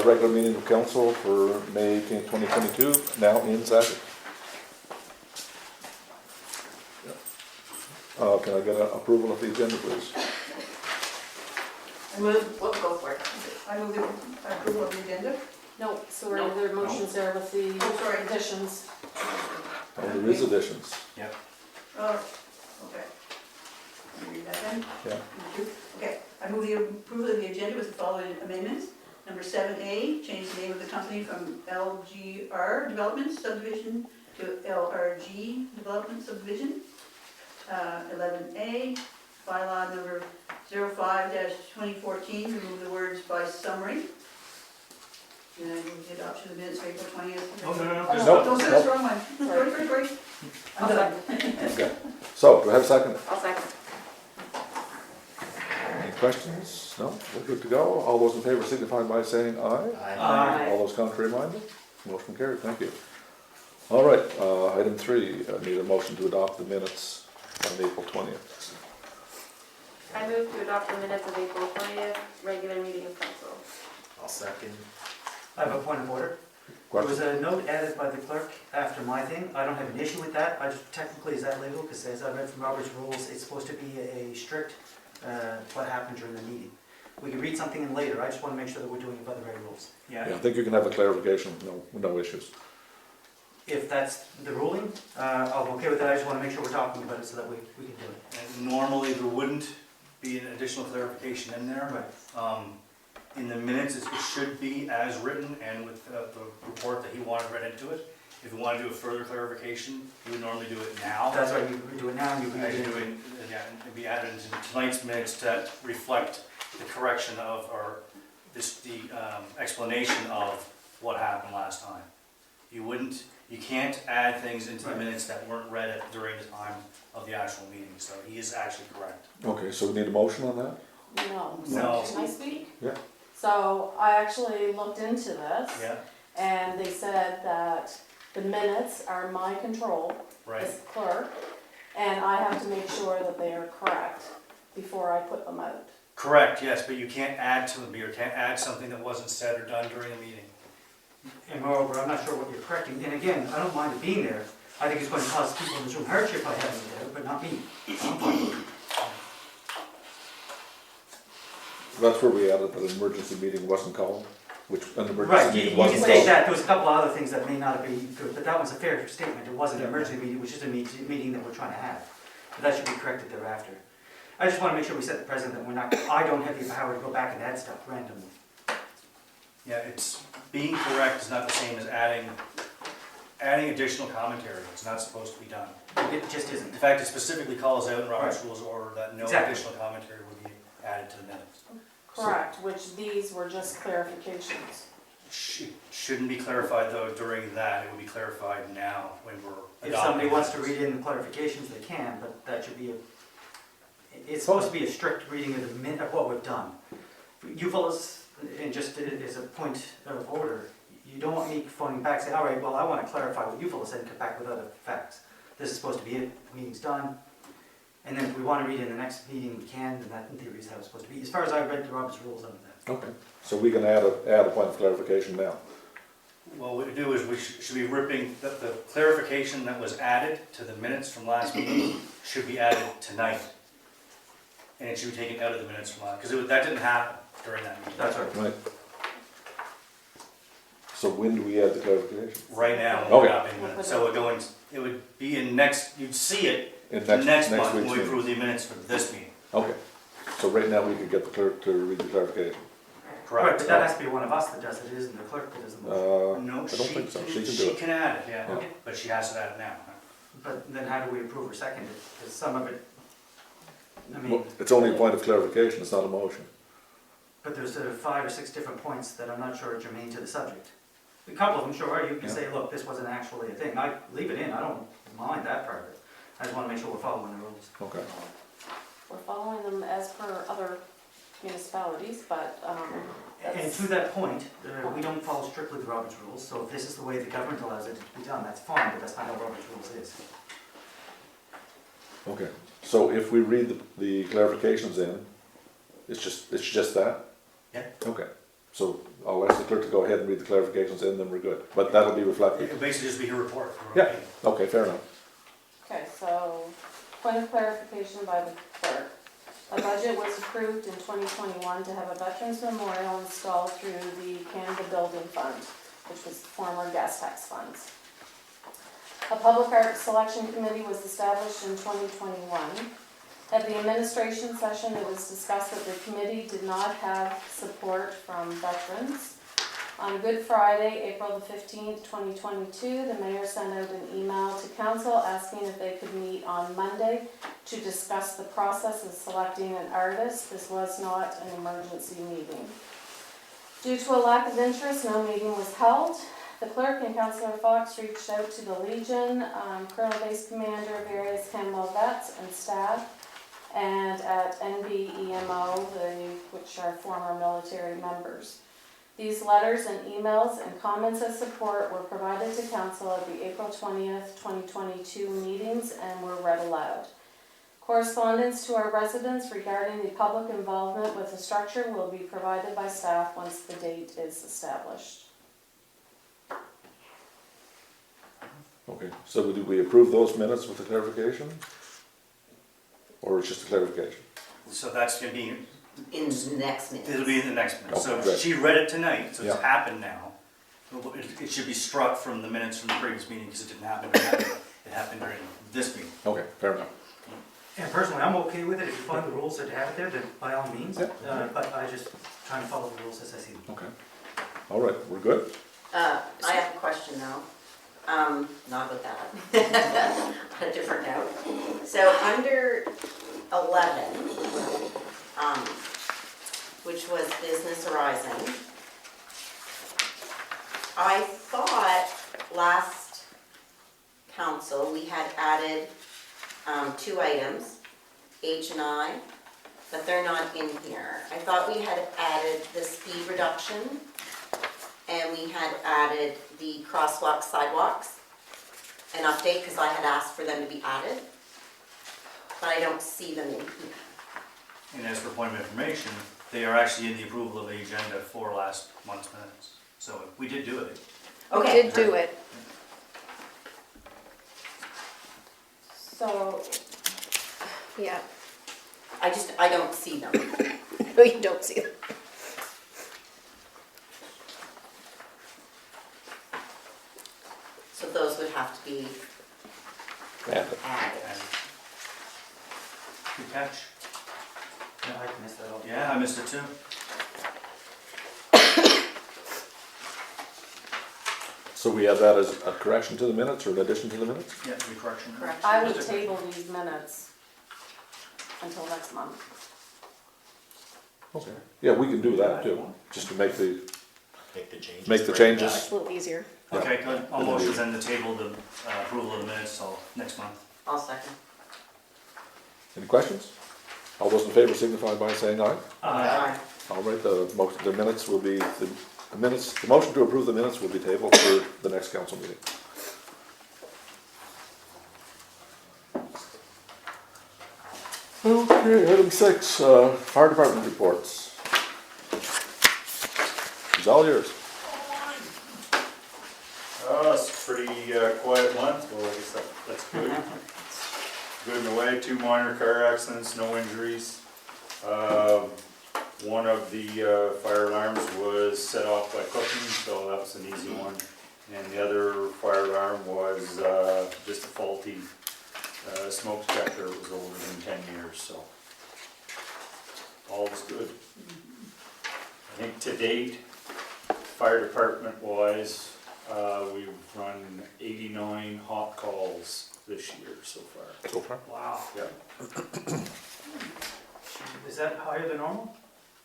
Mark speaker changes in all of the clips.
Speaker 1: regular meeting of council for May 18th, 2022, now in session. Can I get an approval of the agenda, please?
Speaker 2: I move, go for it. I move the approval of the agenda.
Speaker 3: No, so
Speaker 2: No.
Speaker 3: there are motions there with the
Speaker 2: Oh, sorry.
Speaker 3: additions.
Speaker 1: Oh, there is additions.
Speaker 4: Yep.
Speaker 2: Oh, okay. Can you read that then?
Speaker 1: Yeah.
Speaker 2: Thank you. Okay, I move the approval of the agenda with the following amendments. Number 7A, change the name of the company from LGR Development Subdivision to LRG Development Subdivision. 11A, bylaw number 05-2014, remove the words by summary. And I move the adoption of the minutes of April 20th.
Speaker 4: Oh, no.
Speaker 1: Nope,
Speaker 2: Don't say
Speaker 1: nope.
Speaker 2: the wrong one. Sorry. I'm done.
Speaker 1: Okay. So, do I have a second?
Speaker 3: I'll second.
Speaker 1: Any questions? No? We're good to go. All those in favor signify by saying aye.
Speaker 4: Aye.
Speaker 1: All those contrary minded? Motion carried, thank you. All right, item 3, need a motion to adopt the minutes on April 20th.
Speaker 3: I move to adopt the minutes of April 20th, regular meeting of council.
Speaker 4: I'll second.
Speaker 5: I have a point of order. There was a note added by the clerk after my thing. I don't have an issue with that. I just technically, is that legal? Because as I read from Robert's rules, it's supposed to be a strict what happened during the meeting. We can read something in later. I just want to make sure that we're doing it by the right rules.
Speaker 1: Yeah, I think you can have a clarification, no issues.
Speaker 5: If that's the ruling, I'm okay with that. I just want to make sure we're talking about it so that we can do it.
Speaker 4: And normally there wouldn't be an additional clarification in there.
Speaker 5: Right.
Speaker 4: In the minutes, it should be as written and with the report that he wanted read into it. If you want to do a further clarification, you would normally do it now.
Speaker 5: That's right. You do it now and you read
Speaker 4: Actually
Speaker 5: it.
Speaker 4: doing, yeah, and it'd be added into tonight's minutes to reflect the correction of, or the explanation of what happened last time. You can't add things into the minutes that weren't read during the time of the actual meeting, so he is actually correct.
Speaker 1: Okay, so we need a motion on that?
Speaker 3: No.
Speaker 4: No.
Speaker 3: Can I speak?
Speaker 1: Yeah.
Speaker 3: So I actually looked into this.
Speaker 4: Yeah,
Speaker 3: And they said that the minutes are my control
Speaker 4: right.
Speaker 3: as clerk, and I have to make sure that they are correct before I put them out.
Speaker 4: Correct, yes, but you can't add to them, you can't add something that wasn't said or done during the meeting.
Speaker 5: And moreover, I'm not sure what you're correcting. And again, I don't mind it being there. I think it's going to cause people in this room hardship by having it there, but not me. I'm fine with it.
Speaker 1: That's where we added that an emergency meeting wasn't called, which an
Speaker 5: Right,
Speaker 1: emergency
Speaker 5: you
Speaker 1: meeting
Speaker 5: can
Speaker 1: wasn't
Speaker 5: state
Speaker 1: called.
Speaker 5: that. There was a couple of other things that may not be good, but that was a fair statement. It wasn't an emergency meeting, which is a meeting that we're trying to have. But that should be corrected thereafter. I just want to make sure we set the precedent that we're not, I don't have the power to go back and add stuff randomly.
Speaker 4: Yeah, it's, being correct is not the same as adding additional commentary. It's not supposed to be done.
Speaker 5: It just isn't.
Speaker 4: In fact, it specifically calls out in Robert's Rules of Order that no
Speaker 5: Exactly.
Speaker 4: additional commentary would be added to the minutes.
Speaker 3: Correct, which these were just clarifications.
Speaker 4: Shouldn't be clarified though during that, it would be clarified now when we're adopting.
Speaker 5: If somebody wants to
Speaker 4: this.
Speaker 5: read in the clarifications, they can, but that should be it's supposed to be a strict reading of what we've done. You fellas, and just as a point of order, you don't want me phoning back saying, all right, well, I want to clarify what you fellas said and come back with other facts. This is supposed to be it, the meeting's done. And then if we want to read in the next meeting, we can, and that in theory is how it's supposed to be. As far as I read the Robert's rules under that.
Speaker 1: Okay, so we can add a point of clarification now.
Speaker 4: Well, what we do is we should be ripping, the clarification that was added to the minutes from last meeting should be added tonight. And it should be taken out of the minutes from last, because that didn't happen during that meeting.
Speaker 5: That's right.
Speaker 1: Right. So when do we add the clarification?
Speaker 4: Right now,
Speaker 1: Okay.
Speaker 4: we're adopting minutes. So it would be in next, you'd see it
Speaker 1: In
Speaker 4: next month when
Speaker 1: week's
Speaker 4: we
Speaker 1: meeting.
Speaker 4: approve the minutes for this meeting.
Speaker 1: Okay, so right now we could get the clerk to read the clarification.
Speaker 5: Right,
Speaker 4: Correct.
Speaker 5: but that has to be one of us that does it, isn't the clerk that does the motion.
Speaker 4: No,
Speaker 1: I don't think so. She can do
Speaker 4: she
Speaker 1: it.
Speaker 4: can add it, yeah,
Speaker 1: Yeah.
Speaker 4: but she has to add it now.
Speaker 5: But then how do we approve or second it? Because some of it, I
Speaker 1: Well,
Speaker 5: mean,
Speaker 1: it's only a point of clarification, it's not a motion.
Speaker 5: but there's 5 or 6 different points that I'm not sure are germane to the subject. A couple of them, sure, you can
Speaker 1: Yeah.
Speaker 5: say, look, this wasn't actually a thing. I leave it in, I don't mind that part of it. I just want to make sure we're following the rules.
Speaker 1: Okay.
Speaker 3: We're following them as per other municipalities, but
Speaker 5: And
Speaker 3: that's,
Speaker 5: to that point, we don't follow strictly the Robert's rules, so if this is the way the government allows it to be done, that's fine, but that's not how Robert's rules is.
Speaker 1: Okay, so if we read the clarifications in, it's just that?
Speaker 4: Yeah.
Speaker 1: Okay, So I'll ask the clerk to go ahead and read the clarifications in, then we're good. But that'll be reflected.
Speaker 4: It'll basically just be her report.
Speaker 1: Yeah. Okay, fair enough.
Speaker 3: Okay, so, point of clarification by the clerk. A budget was approved in 2021 to have a Veterans Memorial installed through the Canada Building Fund, which was former gas tax funds. A Public Art Selection Committee was established in 2021. At the administration session, it was discussed that the committee did not have support from veterans. On Good Friday, April the 15th, 2022, the mayor sent out an email to council asking if they could meet on Monday to discuss the process of selecting an artist. This was not an emergency meeting. Due to a lack of interest, no meeting was held. The clerk and Councillor Fox reached out to the Legion, Colonel Base Commander, various Hanwell vets and staff, and at NBEMO, which are former military members. These letters and emails and comments of support were provided to council at the April 20th, 2022 meetings and were read aloud. Correspondence to our residents regarding the public involvement with the structure will be provided by staff once the date is established.
Speaker 1: Okay, so do we approve those minutes with the clarification? Or it's just a clarification?
Speaker 4: So that's gonna be,
Speaker 6: In the next minute.
Speaker 4: it'll be in the next minute. So
Speaker 1: Okay.
Speaker 4: she read it tonight, so it's
Speaker 1: Yeah.
Speaker 4: happened now. It should be struck from the minutes from the previous meeting because it didn't happen. It happened during this meeting.
Speaker 1: Okay, fair enough.
Speaker 5: And personally, I'm okay with it. If you find the rules that have it there, then by all means.
Speaker 1: Yeah.
Speaker 5: But I just try and follow the rules as I see them.
Speaker 1: Okay. All right, we're good?
Speaker 6: I have a question though, not about that, on a different note. So under 11, which was business arising, I thought last council we had added 2 items, H and I, but they're not in here. I thought we had added the speed reduction and we had added the crosswalk sidewalks, an update, because I had asked for them to be added, but I don't see them in here.
Speaker 4: And as for point of information, they are actually in the approval of the agenda for last month's minutes. So we did do it.
Speaker 6: Okay.
Speaker 7: We did do it.
Speaker 3: So,
Speaker 7: Yeah.
Speaker 6: I don't see them.
Speaker 7: No, you don't see them.
Speaker 6: So those would have to be
Speaker 1: Yeah.
Speaker 6: added.
Speaker 4: And good catch.
Speaker 5: No, I missed that all.
Speaker 4: Yeah, I missed it too.
Speaker 1: So we add that as a correction to the minutes or an addition to the minutes?
Speaker 4: Yeah, the correction.
Speaker 6: Correct.
Speaker 3: I would table these minutes until next month.
Speaker 1: Okay. Yeah, we can do that too, just to make the
Speaker 8: Make
Speaker 1: Make the
Speaker 8: right
Speaker 1: changes.
Speaker 7: It's a little easier.
Speaker 4: Okay, good. I'll motion then to table the approval of the minutes till next month.
Speaker 6: I'll second.
Speaker 1: Any questions? All those in favor signify by saying aye.
Speaker 6: Aye.
Speaker 1: All right, the minutes will be, the motion to approve the minutes will be tabled for the next council meeting. Okay, item 6, fire department reports. It's all yours.
Speaker 8: It's a pretty quiet month, well, I guess that's good. Good in a way, 2 minor car accidents, no injuries. One of the fire alarms was set off by cooking, so that was an easy one. And the other fire alarm was just a faulty smoke detector. It was older than 10 years, so all was good. I think to date, fire department wise, we've run 89 hot calls this year so far.
Speaker 1: So far.
Speaker 5: Wow.
Speaker 8: Yeah.
Speaker 5: Is that higher than normal?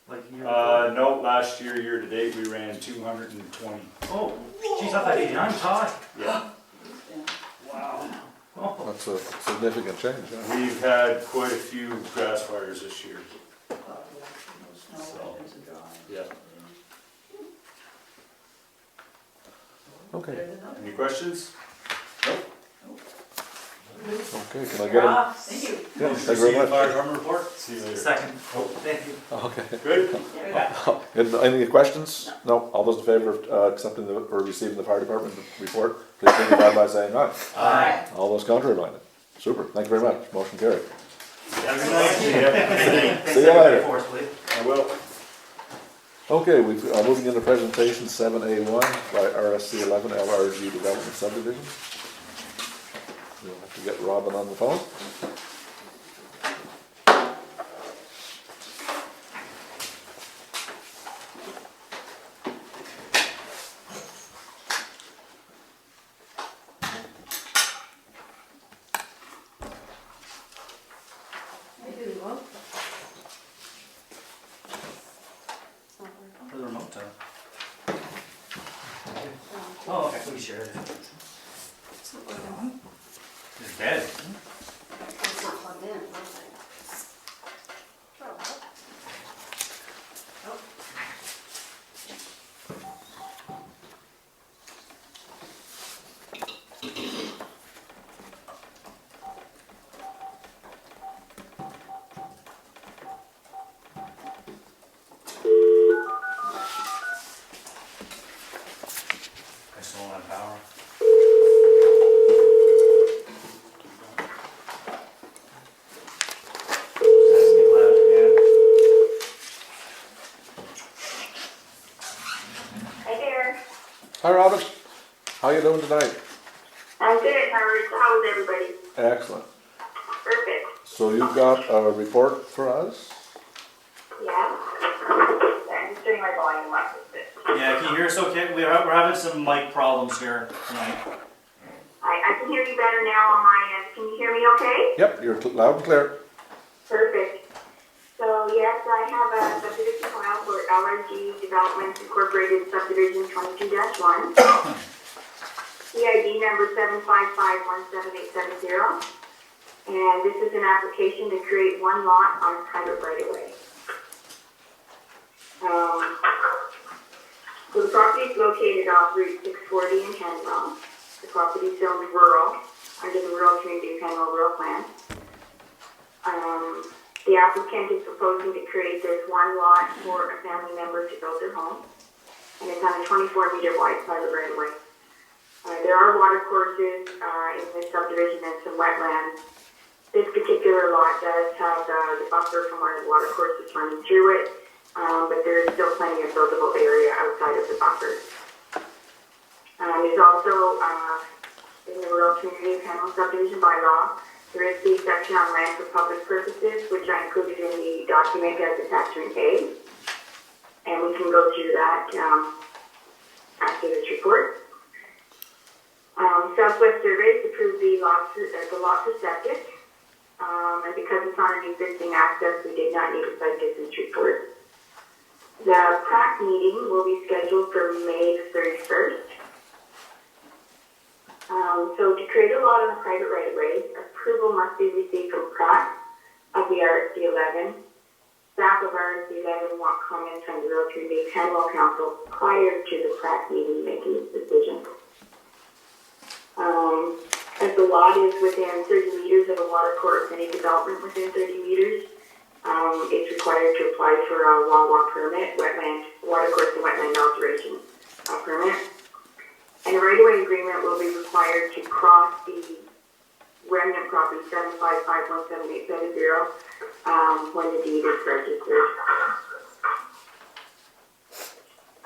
Speaker 5: Like year?
Speaker 8: No, last year, year to date, we ran 220.
Speaker 5: Oh, geez, I thought 89 was high.
Speaker 8: Yeah.
Speaker 5: Wow. Oh,
Speaker 1: That's a significant change, yeah.
Speaker 8: We've had quite a few grass fires this year. Yeah.
Speaker 1: Okay,
Speaker 8: Any questions?
Speaker 1: okay, can I get a,
Speaker 2: Thank you.
Speaker 1: Yeah,
Speaker 8: Motion to
Speaker 1: thank you very
Speaker 8: receive the
Speaker 1: much.
Speaker 8: fire department report. See you later.
Speaker 5: Second. Oh, thank you.
Speaker 1: Okay.
Speaker 8: Good?
Speaker 1: Any questions? No? All those in favor of accepting or receiving the fire department report, please signify by saying aye.
Speaker 6: Aye.
Speaker 1: All those contrary minded? Super, thank you very much. Motion carried.
Speaker 8: Have a good night.
Speaker 5: Thanks
Speaker 1: See you later.
Speaker 5: for us, please.
Speaker 8: I will.
Speaker 1: Okay, we're moving into presentation 7A1 by RSC 11 LRG Development Subdivision. We'll have to get Robin on the phone.
Speaker 4: For the remote time. Oh, okay, we shared it. It's dead.
Speaker 7: It's not plugged in, nothing.
Speaker 4: I still don't have power. Does that get loud? Yeah.
Speaker 9: Hi there.
Speaker 1: Hi Robin, how you doing tonight?
Speaker 9: I'm good. How's everybody?
Speaker 1: Excellent.
Speaker 9: Perfect.
Speaker 1: So you've got a report for us?
Speaker 9: Yeah. I'm just doing my volume up a bit.
Speaker 4: Yeah, can you hear us okay? We're having some mic problems here tonight.
Speaker 9: I can hear you better now on my end. Can you hear me okay?
Speaker 1: Yep, you're loud and clear.
Speaker 9: Perfect. So yes, I have a subdivision file for LRG Development Incorporated Subdivision 22-1. EID number 7551780. And this is an application to create one lot on private right-of-way. So the property is located off Route 640 in Hanwell. The property is zoned rural under the Rural Community of Hanwell Rural Plan. The applicant is proposing to create this one lot for a family member to build their home. And it's on a 24-meter wide private right-of-way. There are water courses in this subdivision and some wetlands. This particular lot does have the buffer from one of the water courses running through it, but there is still plenty of buildable area outside of the buffer. There's also, in the Rural Community of Hanwell subdivision bylaw, there is the section on land for public purposes, which I included in the document as attachment A. And we can go through that after this report. Southwest Surveys approved the lot for septic. And because it's on an existing access, we did not need a site distance report. The PRAC meeting will be scheduled for May the 31st. So to create a lot on a private right-of-way, approval must be received from PRAC of the RSC 11. Staff of RSC 11 want comments from the Rural Community Hanwell Council prior to the PRAC meeting making its decision. As the lot is within 30 meters of a water course, any development within 30 meters, it's required to apply for a WAWA permit, water course and wetland alteration permit. And a right-of-way agreement will be required to cross the remnant property 7551780 when the deed is registered.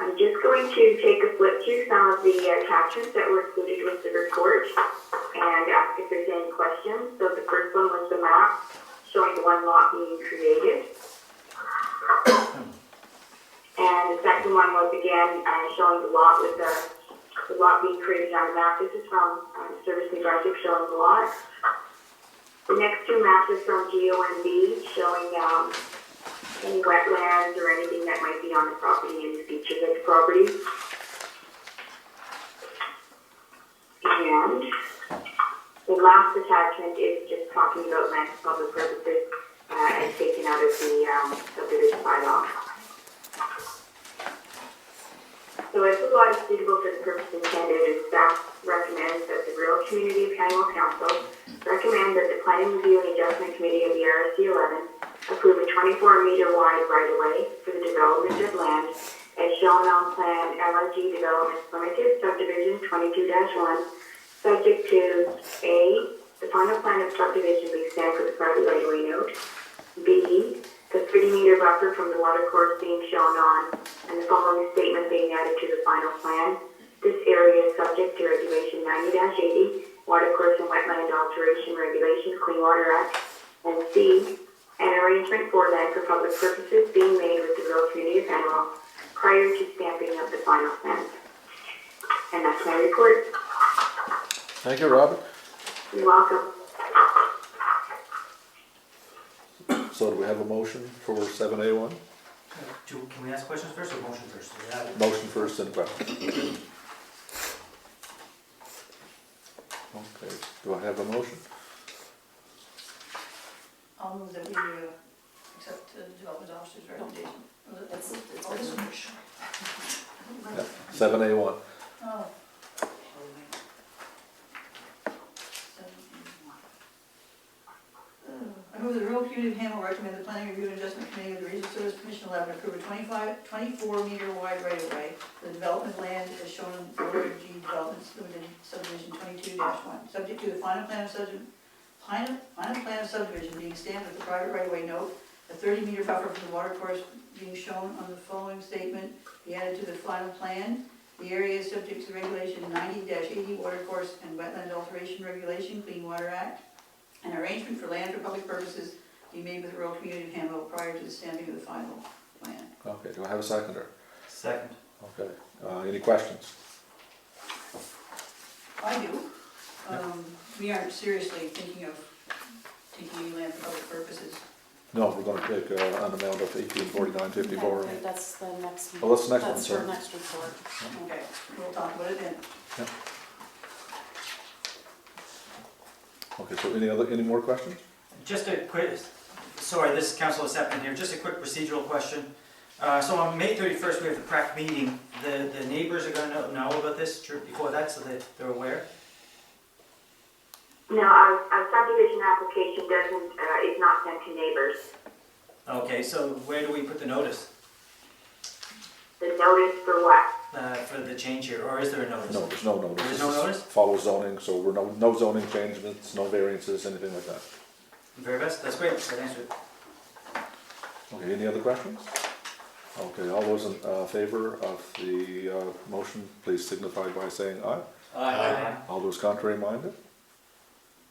Speaker 9: I'm just going to take a flip through some of the attachments that were included with the report and ask if there's any questions. So the first one was the map showing the one lot being created. And the second one was again showing the lot with the lot being created on the map. This is from Service New Brunswick showing the lot. The next two maps are from GOMB showing any wetlands or anything that might be on the property and the features of the property. And the last attachment is just talking about land for public purposes and taken out of the subdivision bylaw. So if the lot is suitable for the purpose intended, staff recommends that the Rural Community of Hanwell Council recommend that the Planning Review and Adjustment Committee of the RSC 11 approve a 24-meter wide right-of-way for the development of land as shown on Plan LRG Developments Limited, Subdivision 22-1, subject to A, the final plan of subdivision being stamped with a private right-of-way note, B, the 30-meter buffer from the water course being shown on, and the following statement being added to the final plan. This area is subject to Regulation 90-80, Water Course and Wetland Alteration Regulations, Clean Water Act, and C, an arrangement for land for public purposes being made with the rural community of Hanwell prior to stamping of the final plan. And that's my report.
Speaker 1: Thank you, Robert.
Speaker 9: You're welcome.
Speaker 1: So do we have a motion for 7A1?
Speaker 5: Can we ask questions first or motion first? Do we have it?
Speaker 1: Motion first and question. Okay, do I have a motion?
Speaker 2: I'll move that we accept the development officer's recommendation.
Speaker 3: It's
Speaker 2: Oh, this
Speaker 3: written.
Speaker 2: one.
Speaker 1: Yeah, 7A1.
Speaker 2: Oh. I move the Rural Community of Hanwell recommend the Planning Review and Adjustment Committee of the Regional Service Commission 11 approve a 24-meter wide right-of-way for the development of land as shown in LRG Developments Limited Subdivision 22-1, subject to the final plan of subdivision being stamped with the private right-of-way note, a 30-meter buffer from the water course being shown on the following statement be added to the final plan. The area is subject to Regulation 90-80 Water Course and Wetland Alteration Regulation, Clean Water Act. An arrangement for land for public purposes be made with the rural community of Hanwell prior to the stamping of the final plan.
Speaker 1: Okay, do I have a seconder?
Speaker 5: Second.
Speaker 1: Okay, any questions?
Speaker 2: I do. We aren't seriously thinking of taking any land for public purposes.
Speaker 1: No, we're gonna take an amount of 1849.54.
Speaker 3: Okay, that's the next.
Speaker 1: Oh, that's the next one,
Speaker 3: That's
Speaker 1: sorry.
Speaker 3: for next report.
Speaker 2: Okay, we'll talk about it then.
Speaker 1: Okay, so any more questions?
Speaker 5: Just a quick, sorry, this is Councilor Septon here, just a quick procedural question. So on May 31st, we have the PrAC meeting. The neighbors are going to know about this before that, so that they're aware?
Speaker 9: No, our subdivision application is not sent to neighbors.
Speaker 5: Okay, so where do we put the notice?
Speaker 9: The notice for what?
Speaker 5: For the change here, or is there a notice?
Speaker 1: No, there's no notice.
Speaker 5: There's no
Speaker 1: This is
Speaker 5: notice?
Speaker 1: Follow zoning, so we're no zoning changements, no variances, anything like that.
Speaker 5: Very best, that's great, that answered it.
Speaker 1: Okay, any other questions? Okay, all those in favor of the motion, please signify by saying aye.
Speaker 5: Aye.
Speaker 1: All those contrary minded?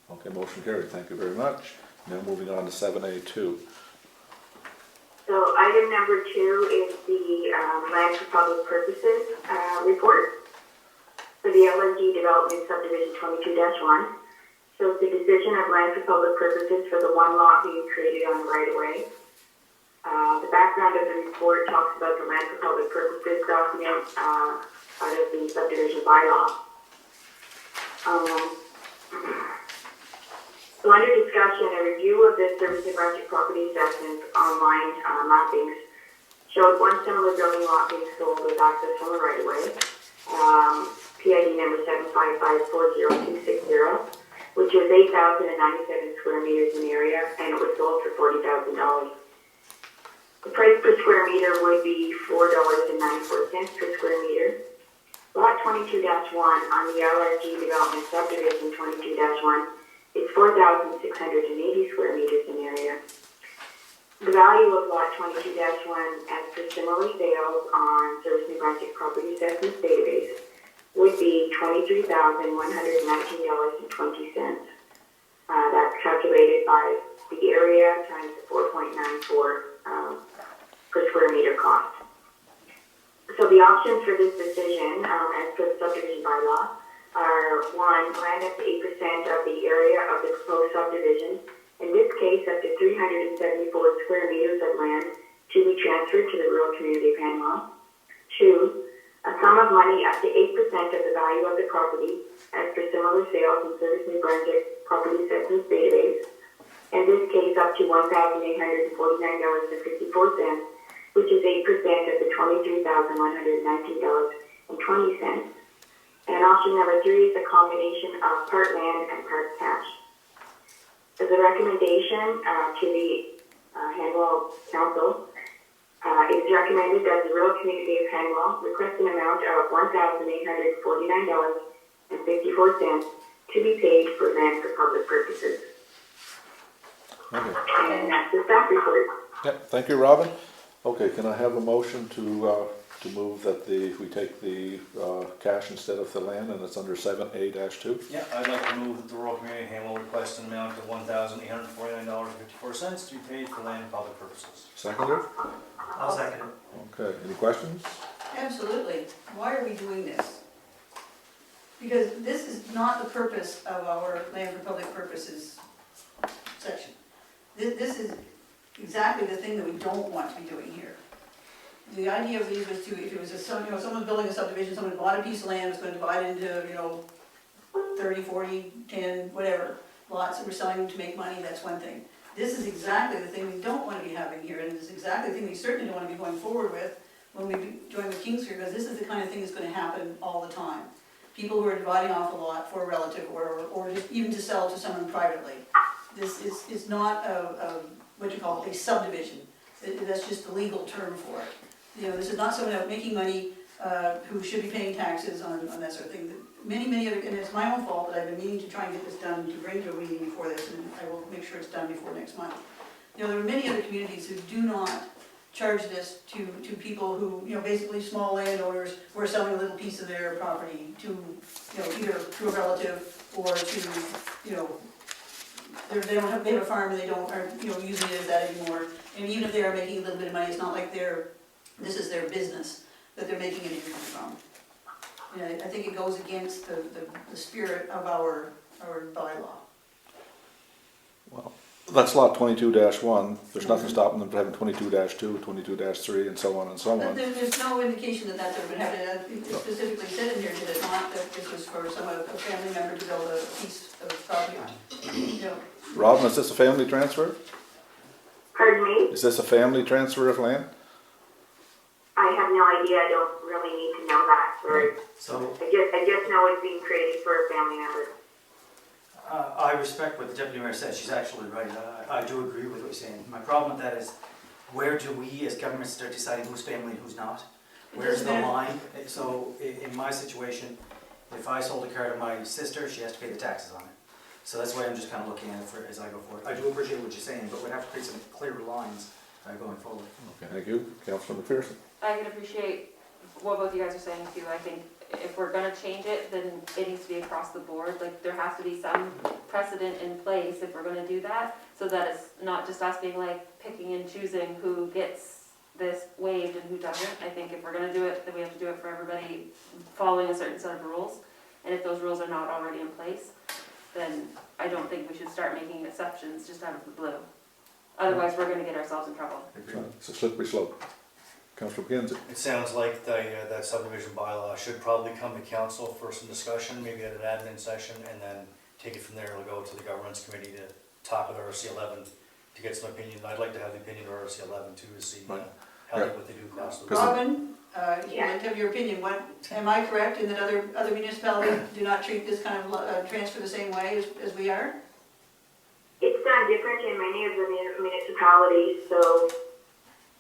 Speaker 1: Okay, motion carried, thank you very much. Now moving on to 7A2.
Speaker 9: So item number 2 is the land for public purposes report for the LRG Development Subdivision 22-1. So it's the decision of land for public purposes for the one lot being created on the right-of-way. The background of the report talks about the land for public purposes document out of the subdivision bylaw. So under discussion, a review of the Service New Brunswick property assessment online mappings showed one similar building lot being sold with access from the right-of-way, PID number 755-40260, which was 8,097 square meters in area, and it was sold for $40,000. The price per square meter would be $4.94 per square meter. Lot 22-1 on the LRG Development Subdivision 22-1 is 4,680 square meters in area. The value of lot 22-1 as per similar sales on Service New Brunswick Property Assessments database would be $23,119.20. That's calculated by the area times the 4.94 per square meter cost. So the options for this decision, as per the subdivision bylaw, are 1, land up to 8% of the area of the proposed subdivision, in this case up to 374 square meters of land to be transferred to the rural community of Hanwell. 2, a sum of money up to 8% of the value of the property as per similar sales in Service New Brunswick Property Assessments database, in this case up to $1,849.54, which is 8% of the $23,119.20. And option number 3 is a combination of part land and part cash. As a recommendation to the Hanwell Council, it is recommended that the rural community of Hanwell request an amount of $1,849.54 to be paid for land for public purposes.
Speaker 1: Okay.
Speaker 9: And that's the staff report.
Speaker 1: Yep, thank you, Robin. Okay, can I have a motion to move that we take the cash instead of the land, and it's under 7A-2?
Speaker 4: Yeah, I'd like to move that the rural community of Hanwell request an amount of $1,849.54 to be paid for land and public purposes.
Speaker 1: Seconded?
Speaker 5: I'll second it.
Speaker 1: Okay, any questions?
Speaker 2: Absolutely. Why are we doing this? Because this is not the purpose of our land for public purposes section. This is exactly the thing that we don't want to be doing here. The idea of these was to, if it was someone building a subdivision, someone bought a piece of land, was going to divide it into, 30, 40, 10, whatever, lots that we're selling them to make money, that's one thing. This is exactly the thing we don't want to be having here, and it's exactly the thing we certainly don't want to be going forward with when we join with Kingsford, because this is the kind of thing that's going to happen all the time. People who are dividing off a lot for a relative or just even to sell to someone privately. This is not what you call a subdivision. That's just the legal term for it. This is not someone out making money who should be paying taxes on that sort of thing. Many other, and it's my own fault that I've been meaning to try and get this done, to bring to a meeting before this, and I will make sure it's done before next month. There are many other communities who do not charge this to people who, basically small landowners who are selling a little piece of their property to, either to a relative or to, they have a farm and they aren't using it as that anymore. And even if they are making a little bit of money, it's not like this is their business that they're making anything from. I think it goes against the spirit of our bylaw.
Speaker 1: Well, that's lot 22-1. There's nothing stopping them from having 22-2, 22-3, and so on and so on.
Speaker 2: There's no indication that that's ever been happening. It specifically said in here, did it not, that this was for a family member to build a piece of property on?
Speaker 1: Robin, is this a family transfer?
Speaker 9: Pardon me?
Speaker 1: Is this a family transfer of land?
Speaker 9: I have no idea. I don't really need to know that.
Speaker 5: So
Speaker 9: I just know it's being created for a family member.
Speaker 5: I respect what the deputy mayor said. She's actually right. I do agree with what you're saying. My problem with that is, where do we as government start deciding who's family and who's not? Where's the line? So in my situation, if I sold a car to my sister, she has to pay the taxes on it. So that's why I'm just kind of looking at it as I go forward. I do appreciate what you're saying, but we'd have to create some clearer lines going forward.
Speaker 1: Okay, thank you. Councilor McPherson.
Speaker 3: I can appreciate what both you guys are saying too. I think if we're gonna change it, then it needs to be across the board. Like, there has to be some precedent in place if we're gonna do that, so that it's not just us being like picking and choosing who gets this waived and who doesn't. I think if we're gonna do it, then we have to do it for everybody following a certain set of rules. And if those rules are not already in place, then I don't think we should start making exceptions just out of the blue. Otherwise, we're gonna get ourselves in trouble.
Speaker 1: It's a slippery slope. Councilor McKenzie.
Speaker 4: It sounds like that subdivision bylaw should probably come to council for some discussion, maybe at an admin session, and then take it from there. It'll go to the governance committee to talk with RC 11 to get some opinion. I'd like to have the opinion of RC 11 too, to see
Speaker 1: Right.
Speaker 4: what they do across the.
Speaker 2: Robin, if you'd like to have your opinion, am I correct in that other municipalities do not treat this kind of transfer the same way as we are?
Speaker 9: It's done different in many of the municipalities, so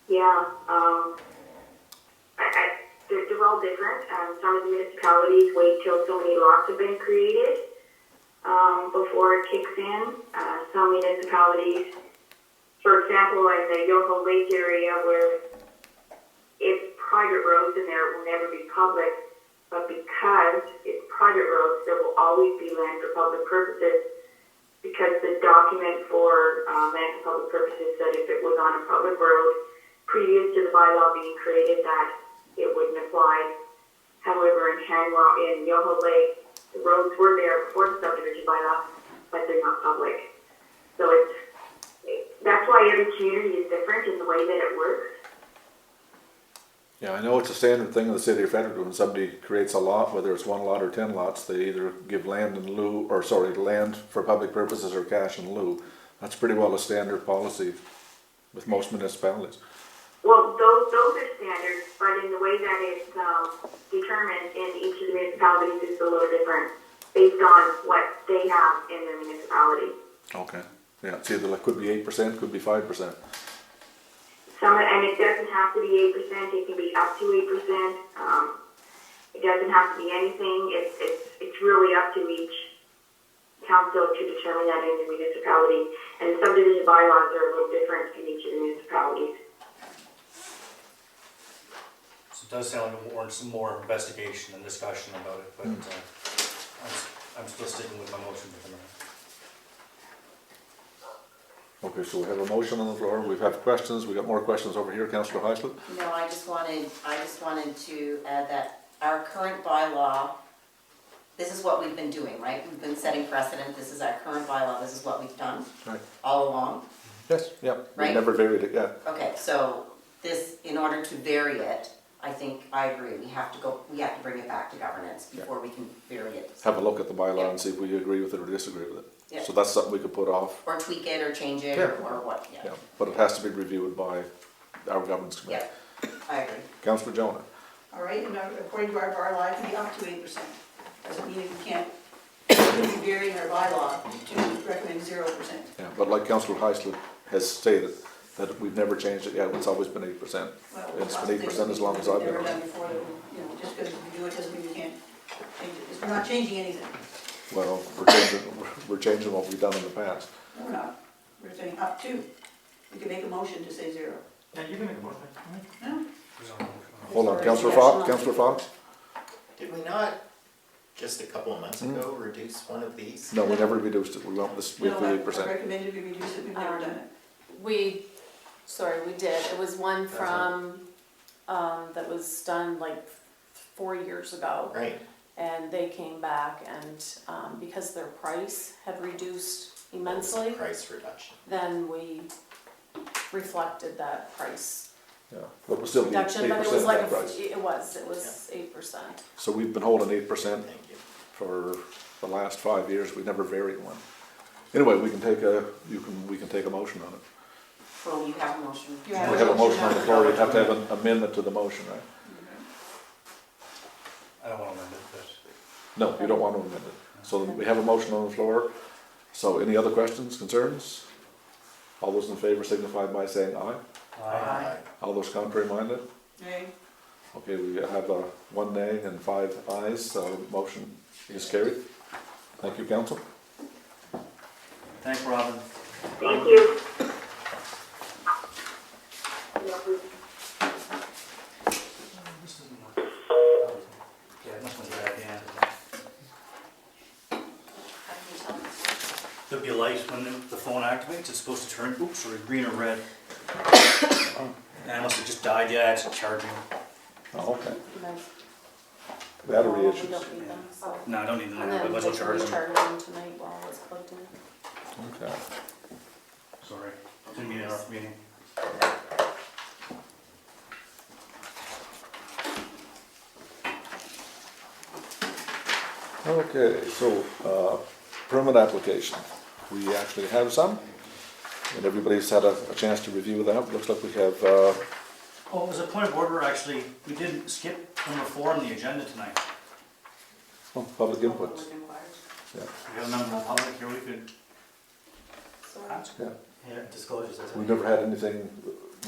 Speaker 9: yeah, they're all different. Some of the municipalities wait till so many lots have been created before it kicks in. Some municipalities, for example, in the Yoho Lake area, where it's private roads and there will never be public, but because it's private roads, there will always be land for public purposes, because the document for land for public purposes said if it was on a public road previous to the bylaw being created, that it wouldn't apply. However, in Hanwell, in Yoho Lake, the roads were there before the subdivision bylaw, but they're not public. So that's why every community is different in the way that it works.
Speaker 1: Yeah, I know it's a standard thing in the city of Fredericton. When somebody creates a lot, whether it's 1 lot or 10 lots, they either give land in lieu, land for public purposes or cash in lieu. That's pretty well a standard policy with most municipalities.
Speaker 9: Well, those are standards, but in the way that it's determined in each of the municipalities is a little different based on what they have in their municipality.
Speaker 1: Okay, yeah, it's either like could be 8%, could be 5%.
Speaker 9: And it doesn't have to be 8%, it can be up to 8%. It doesn't have to be anything, it's really up to each council to determine that in the municipality. And the subdivision bylaws are a little different in each of the municipalities.
Speaker 4: So it does sound like it warrants some more investigation and discussion about it, but I'm still sticking with my motion for tonight.
Speaker 1: Okay, so we have a motion on the floor, we've had questions, we got more questions over here, Councillor Heisler?
Speaker 6: No, I just wanted to add that our current bylaw, this is what we've been doing, right? We've been setting precedent, this is our current bylaw, this is what we've done
Speaker 1: Right.
Speaker 6: all along.
Speaker 1: Yes, yeah, we
Speaker 6: Right.
Speaker 1: never varied it yet.
Speaker 6: Okay, so this, in order to vary it, I think, I agree, we have to bring it back to governance before we can vary it.
Speaker 1: Have a look at the bylaw and see if we agree with it or disagree with it.
Speaker 6: Yeah.
Speaker 1: So that's something we could put off,
Speaker 6: Or tweak it or change it
Speaker 1: Yeah.
Speaker 6: or what,
Speaker 1: yeah, but it has to be reviewed by our governance
Speaker 6: Yeah,
Speaker 1: committee.
Speaker 6: I agree.
Speaker 1: Councillor Jonah?
Speaker 2: All right, and according to our bylaw, it can be up to 8%. Doesn't mean we can't, we can be varying our bylaw to recommend 0%.
Speaker 1: Yeah, but like Councillor Heisler has stated, that we've never changed it yet, it's always been 8%.
Speaker 2: Well,
Speaker 1: It's
Speaker 2: lots
Speaker 1: been
Speaker 2: of
Speaker 1: 8%
Speaker 2: things
Speaker 1: as long as I've been
Speaker 2: Never
Speaker 1: on.
Speaker 2: done before, that we, just because we do it doesn't mean we can't change it. We're not changing anything.
Speaker 1: Well, we're changing what we've done in the past.
Speaker 2: No, we're not. We're saying up to. We can make a motion to say 0.
Speaker 5: Yeah, you can make a motion.
Speaker 2: No?
Speaker 4: There's no motion.
Speaker 1: Hold on,
Speaker 3: There's
Speaker 1: Councillor
Speaker 3: already
Speaker 1: Fox,
Speaker 3: action on
Speaker 1: Councillor Fox?
Speaker 10: Did we not, just a couple of months ago, reduce one of these?
Speaker 1: No, we never reduced it, we went with
Speaker 2: No,
Speaker 1: the
Speaker 2: I
Speaker 1: 8%.
Speaker 2: recommended we reduce it, we've never done it.
Speaker 3: We did. It was one from, that was done like 4 years ago.
Speaker 10: Right,
Speaker 3: And they came back and, because their price had reduced immensely,
Speaker 10: price reduction.
Speaker 3: then we reflected that price
Speaker 1: Yeah, but we'll still be 8%
Speaker 3: reduction, but it was
Speaker 1: of
Speaker 3: like,
Speaker 1: that price.
Speaker 3: it was 8%.
Speaker 1: So we've been holding 8%
Speaker 10: Thank you.
Speaker 1: for the last 5 years, we never varied one. Anyway, we can take a motion on it.
Speaker 6: Well, you have a motion.
Speaker 3: You have
Speaker 1: We have a motion on the floor, we have to have an amendment to the motion, right?
Speaker 4: I don't want to amend it, but
Speaker 1: No, you don't want to amend it. So we have a motion on the floor. So any other questions, concerns? All those in favor signify by saying aye.
Speaker 4: Aye.
Speaker 1: All those contrary minded?
Speaker 2: Okay?
Speaker 1: Okay, we have 1 nay and 5 ayes, so motion is carried. Thank you, council.
Speaker 4: thank Robin.
Speaker 9: Thank you.
Speaker 4: This isn't one. Yeah, it must have been at the end. There'll be a light when the phone activates, it's supposed to turn, oops, sorry, green or red. And it must have just died, yeah, it's charging.
Speaker 1: Oh, okay.
Speaker 3: Nice.
Speaker 1: Battery
Speaker 3: We
Speaker 1: issues.
Speaker 3: don't need them, so.
Speaker 4: No, I don't need them
Speaker 3: And
Speaker 4: now,
Speaker 3: then
Speaker 4: but
Speaker 3: they
Speaker 4: let's
Speaker 3: can
Speaker 4: charge them.
Speaker 3: recharge them tonight while it's plugged in.
Speaker 1: Okay.
Speaker 4: Sorry, didn't mean to interrupt the meeting.
Speaker 1: Okay, so, permit application. We actually have some, and everybody's had a chance to review that. Looks like we have,
Speaker 4: Oh, as a point of order, actually, we didn't skip number 4 on the agenda tonight.
Speaker 1: public inputs.
Speaker 4: We have a member of the public here, we could ask.
Speaker 1: Yeah,
Speaker 5: Yeah, disclosures. that's
Speaker 1: we've
Speaker 5: it.
Speaker 1: never had anything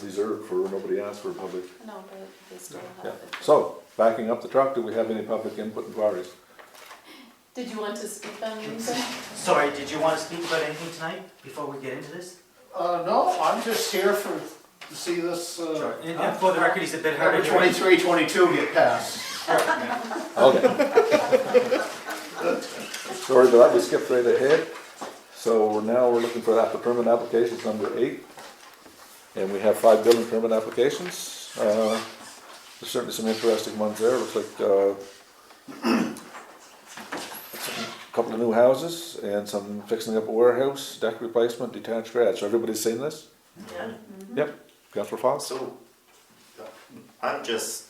Speaker 1: reserved for, nobody asked for public.
Speaker 3: No, they still
Speaker 1: Yeah.
Speaker 3: have it.
Speaker 1: So, backing up the truck, do we have any public input inquiries?
Speaker 3: Did you want to speak on anything?
Speaker 5: Sorry, did you want to speak about anything tonight before we get into this?
Speaker 11: No, I'm just here to see this,
Speaker 5: And for the record, he's a bit hard
Speaker 11: number
Speaker 5: of hearing.
Speaker 11: 2322 get passed.
Speaker 1: Okay. Sorry about that, we skipped right ahead. So now we're looking for that, the permit applications number 8. And we have 5 building permit applications. There's certainly some interesting ones there. Looks like a couple of new houses and some fixing up a warehouse, deck replacement, detached garage. So everybody's seen this?
Speaker 6: Yeah.
Speaker 1: Yep. Councillor Fox?
Speaker 10: So, I'm just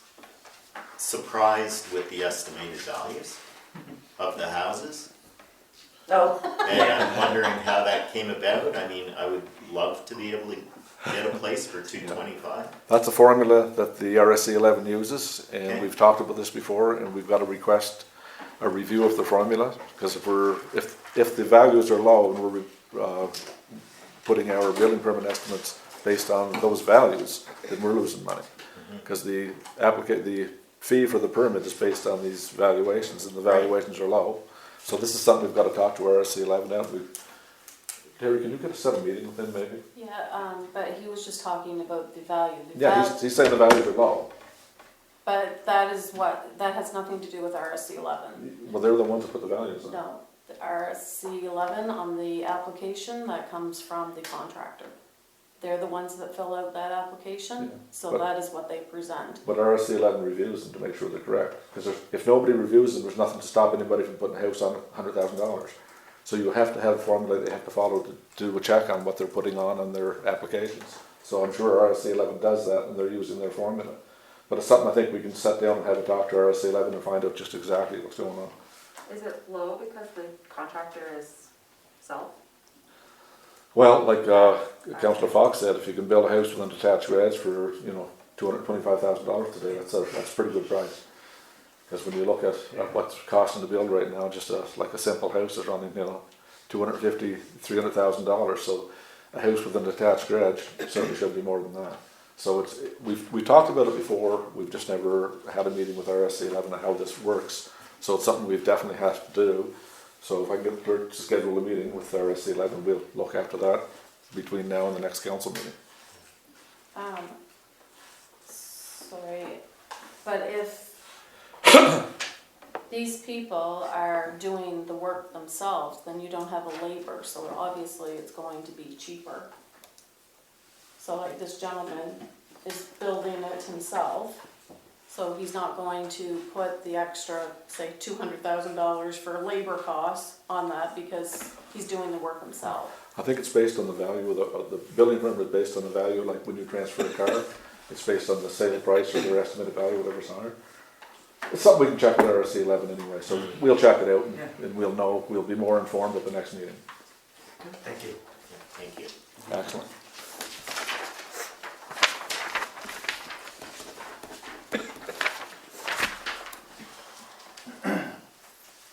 Speaker 10: surprised with the estimated values of the houses.
Speaker 6: Oh,
Speaker 10: And I'm wondering how that came about. I mean, I would love to be able to get a place for 225?
Speaker 1: That's a formula that the RSC 11 uses, and
Speaker 10: Okay.
Speaker 1: we've talked about this before, and we've got to request a review of the formula, because if the values are low and we're putting our building permit estimates based on those values, then we're losing money. Because the fee for the permit is based on these valuations, and the valuations are low. So this is something we've got to talk to RSC 11 out. Terry, can you get a set meeting with him maybe?
Speaker 3: Yeah, but he was just talking about the value.
Speaker 1: Yeah, he's saying the values are low.
Speaker 3: But that has nothing to do with RSC 11.
Speaker 1: Well, they're the ones that put the values on.
Speaker 3: No, the RSC 11 on the application, that comes from the contractor. They're the ones that fill out that application,
Speaker 1: Yeah,
Speaker 3: so
Speaker 1: but-
Speaker 3: that is what they present.
Speaker 1: But RSC 11 reviews them to make sure they're correct. Because if nobody reviews them, there's nothing to stop anybody from putting a house on $100,000. So you have to have a formula they have to follow to do a check on what they're putting on their applications. So I'm sure RSC 11 does that, and they're using their formula. But it's something I think we can sit down and have a talk to RSC 11 and find out just exactly what's going on.
Speaker 12: Is it low because the contractor is self?
Speaker 1: Well, like Councillor Fox said, if you can build a house with an attached garage for $225,000 today, that's a pretty good price. Because when you look at what's costing to build right now, just like a simple house is running $250,000, $300,000. So a house with an attached garage certainly should be more than that. So we've talked about it before. We've just never had a meeting with RSC 11 on how this works. So it's something we've definitely have to do. So if I can get the clerk to schedule a meeting with RSC 11, we'll look after that between now and the next council meeting.
Speaker 3: Sorry, but if these people are doing the work themselves, then you don't have a labor, so obviously it's going to be cheaper. So like this gentleman is building it himself, so he's not going to put the extra, say, $200,000 for labor costs on that because he's doing the work himself.
Speaker 1: I think it's based on the value of the building permit is based on the value, like when you transfer a car, it's based on the sale price or their estimated value, whatever's on it. It's something we can check with RSC 11 anyway, so we'll check it out and we'll know, we'll be more informed at the next meeting.
Speaker 5: Thank you.
Speaker 10: Thank you.
Speaker 1: Excellent.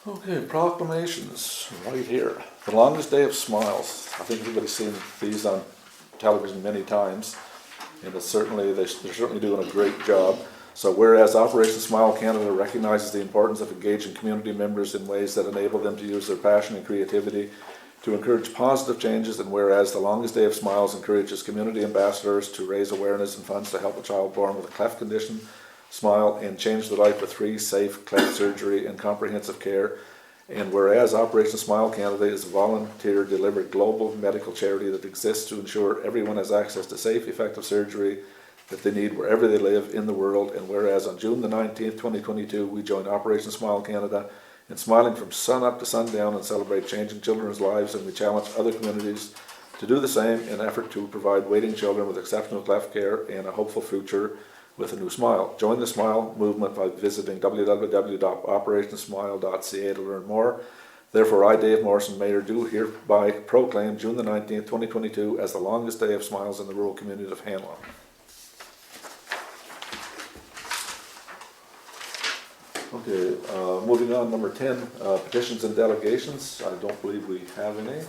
Speaker 1: Okay, proclamations, right here. The longest day of smiles. I think everybody's seen these on television many times, and they're certainly doing a great job. So whereas Operation Smile Canada recognizes the importance of engaging community members in ways that enable them to use their passion and creativity to encourage positive changes, and whereas the longest day of smiles encourages community ambassadors to raise awareness and funds to help a child born with a cleft condition smile and change their life with free, safe cleft surgery and comprehensive care. And whereas Operation Smile Canada is a volunteer-delivered global medical charity that exists to ensure everyone has access to safe, effective surgery that they need wherever they live in the world. And whereas on June the 19th, 2022, we joined Operation Smile Canada in smiling from sun up to sundown and celebrate changing children's lives, and we challenge other communities to do the same in an effort to provide waiting children with exceptional cleft care and a hopeful future with a new smile. Join the Smile movement by visiting www.operationsmile.ca to learn more. Therefore, I, Dave Morrison, Mayor, do hereby proclaim June the 19th, 2022 as the longest day of smiles in the rural community of Hanwell. Okay, moving on, number 10, petitions and delegations. I don't believe we have any.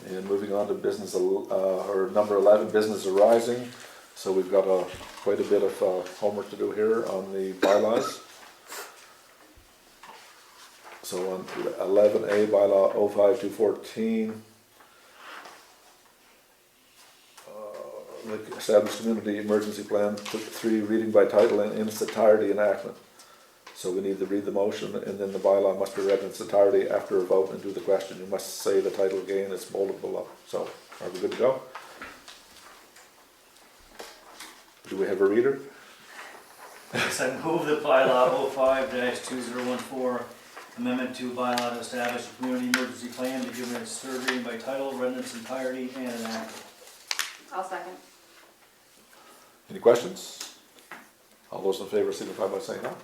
Speaker 1: And moving on to business, or number 11, business arising. So we've got quite a bit of homework to do here on the bylaws. So on 11A, bylaw 05214, the established community emergency plan, 3, reading by title and in its entirety enactment. So we need to read the motion, and then the bylaw must be read in its entirety after a vote and do the question. You must say the title again, it's bolded below. So, are we good to go? Do we have a reader?
Speaker 4: Yes, I move the bylaw 05-2014, amendment to bylaw to establish a community emergency plan to give its third reading by title, read in its entirety, and enacted.
Speaker 12: I'll second.
Speaker 1: Any questions? All those in favor signify by saying aye.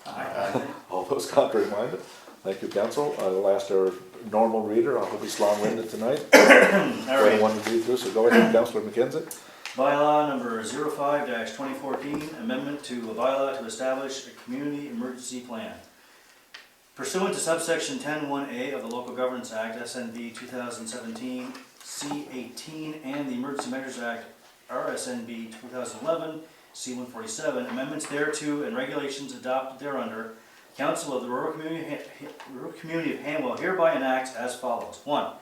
Speaker 4: Aye.
Speaker 1: All those contrary minded? Thank you, Council. I'll ask our normal reader, I hope he's long-winded tonight.
Speaker 4: All right.
Speaker 1: One to read through, so go ahead, Councillor McKenzie.
Speaker 4: Bylaw number 05-2014, amendment to a bylaw to establish a community emergency plan. Pursuant to subsection 10(1)A of the Local Governance Act, SNB 2017, C18, and the Emergency Measures Act, RSNB 2011, C147, amendments thereto and regulations adopted thereunder, Council of the Rural Community of Hanwell hereby enacts as follows. 1.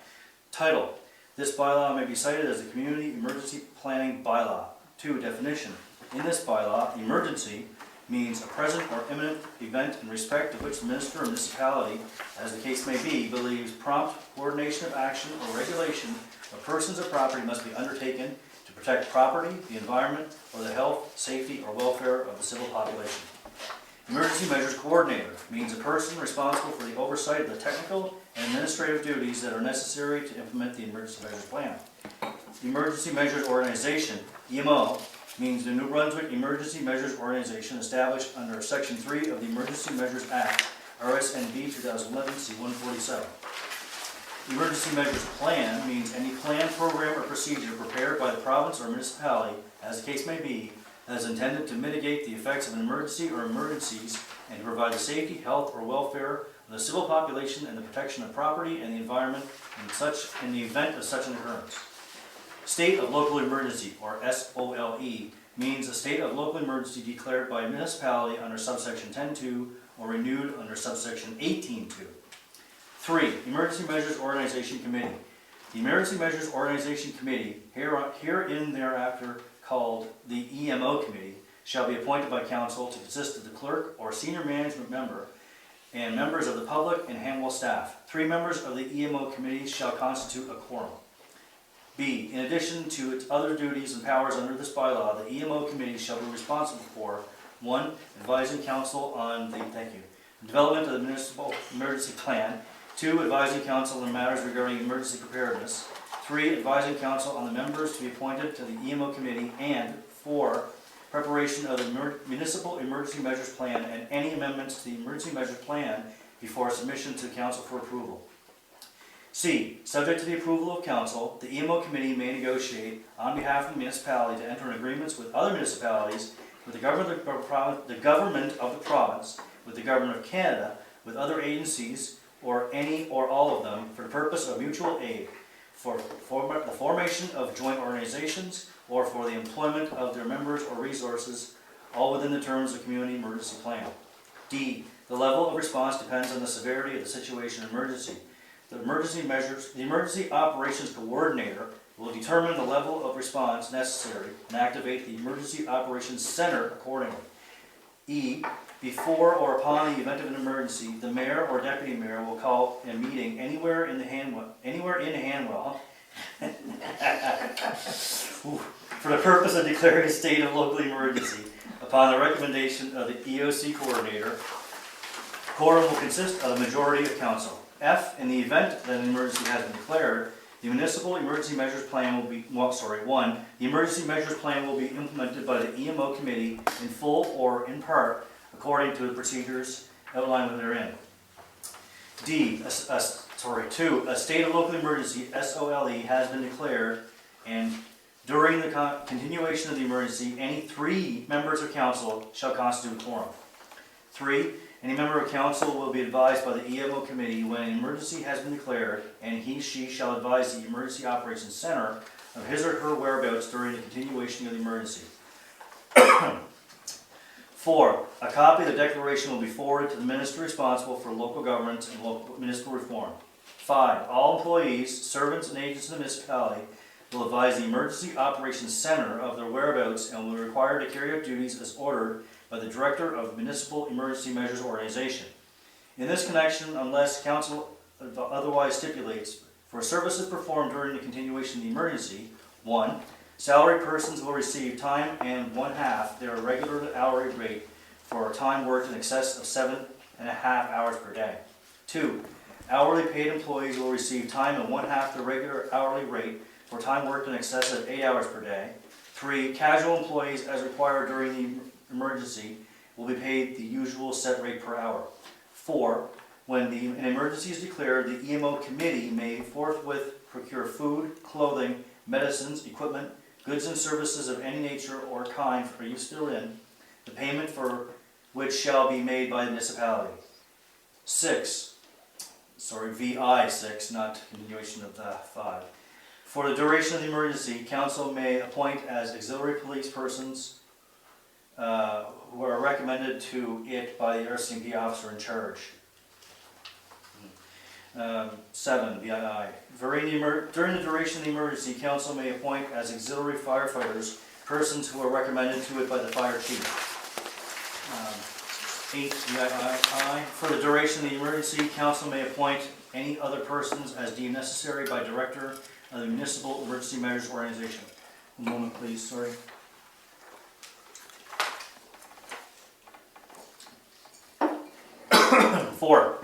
Speaker 4: Title. This bylaw may be cited as a community emergency planning bylaw. 2. Definition. In this bylaw, emergency means a present or imminent event in respect of which the minister or municipality, as the case may be, believes prompt coordination of action or regulation of persons or property must be undertaken to protect property, the environment, or the health, safety, or welfare of the civil population. Emergency Measures Coordinator means a person responsible for the oversight of the technical and administrative duties that are necessary to implement the Emergency Measures Plan. The Emergency Measures Organization, EMO, means the New Brunswick Emergency Measures Organization established under Section 3 of the Emergency Measures Act, RSNB 2011, C147. Emergency Measures Plan means any plan, program, or procedure prepared by the province or municipality, as the case may be, that is intended to mitigate the effects of an emergency or emergencies and to provide the safety, health, or welfare of the civil population and the protection of property and the environment in the event of such an occurrence. State of Local Emergency, or SOLE, means a state of local emergency declared by a municipality under subsection 10.2 or renewed under subsection 18.2. 3. Emergency Measures Organization Committee. The Emergency Measures Organization Committee, herein thereafter called the EMO Committee, shall be appointed by council to consist of the clerk or senior management member and members of the public and Hanwell staff. 3 members of the EMO Committee shall constitute a quorum. B. In addition to its other duties and powers under this bylaw, the EMO Committee shall be responsible for 1. Advising council on the development of the municipal emergency plan. 2. Advising council on matters regarding emergency preparedness. 3. Advising council on the members to be appointed to the EMO Committee. And 4. Preparation of the municipal emergency measures plan and any amendments to the emergency measures plan before submission to council for approval. C. Subject to the approval of council, the EMO Committee may negotiate on behalf of the municipality to enter in agreements with other municipalities, with the government of the province, with the government of Canada, with other agencies, or any or all of them, for the purpose of mutual aid, for the formation of joint organizations, or for the employment of their members or resources, all within the terms of the community emergency plan. D. The level of response depends on the severity of the situation or emergency. The Emergency Operations Coordinator will determine the level of response necessary and activate the Emergency Operations Center accordingly. E. Before or upon the event of an emergency, the mayor or deputy mayor will call a meeting anywhere in Hanwell for the purpose of declaring a state of local emergency. Upon the recommendation of the EOC coordinator, quorum will consist of the majority of council. F. In the event that an emergency has been declared, the municipal emergency measures plan will be, 1. The emergency measures plan will be implemented by the EMO Committee in full or in part according to the procedures outlined therein. D. 2. A state of local emergency, SOLE, has been declared, and during the continuation of the emergency, any 3 members of council shall constitute a quorum. 3. Any member of council will be advised by the EMO Committee when an emergency has been declared, and she shall advise the Emergency Operations Center of his or her whereabouts during the continuation of the emergency. 4. A copy of the declaration will be forwarded to the minister responsible for local government and local municipal reform. 5. All employees, servants, and agents of the municipality will advise the Emergency Operations Center of their whereabouts and will be required to carry out duties as ordered by the Director of the Municipal Emergency Measures Organization. In this connection, unless council otherwise stipulates, for services performed during the continuation of the emergency, 1. Salaried persons will receive time and 1/2 their regular hourly rate for time worked in excess of 7.5 hours per day. 2. Hourly paid employees will receive time and 1/2 their regular hourly rate for time worked in excess of 8 hours per day. 3. Casual employees, as required during the emergency, will be paid the usual set rate per hour. 4. When an emergency is declared, the EMO Committee may forthwith procure food, clothing, medicines, equipment, goods and services of any nature or kind for use therein, the payment for which shall be made by the municipality. 6, VI 6, not continuation of the 5. For the duration of the emergency, council may appoint as auxiliary police persons who are recommended to it by the RCMP officer in charge. 7, VII. During the duration of the emergency, council may appoint as auxiliary firefighters persons who are recommended to it by the fire chief. 8, VII. For the duration of the emergency, council may appoint any other persons as deemed necessary by director of the Municipal Emergency Measures Organization. One moment, please, sorry. Four,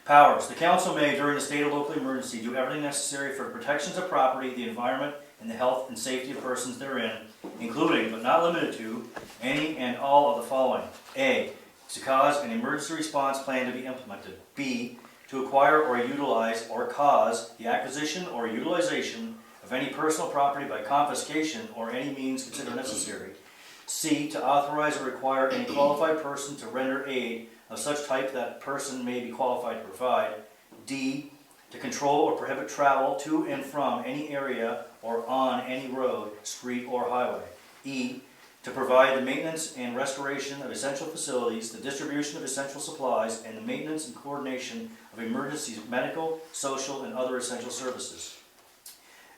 Speaker 4: powers. The council may, during the state of local emergency, do everything necessary for the protections of property, the environment, and the health and safety of persons therein, including, but not limited to, any and all of the following. A, to cause an emergency response plan to be implemented. B, to acquire or utilize or cause the acquisition or utilization of any personal property by confiscation or any means considered necessary. C, to authorize or require any qualified person to render aid of such type that person may be qualified to provide. D, to control or prohibit travel to and from any area or on any road, street, or highway. E, to provide the maintenance and restoration of essential facilities, the distribution of essential supplies, and the maintenance and coordination of emergency medical, social, and other essential services.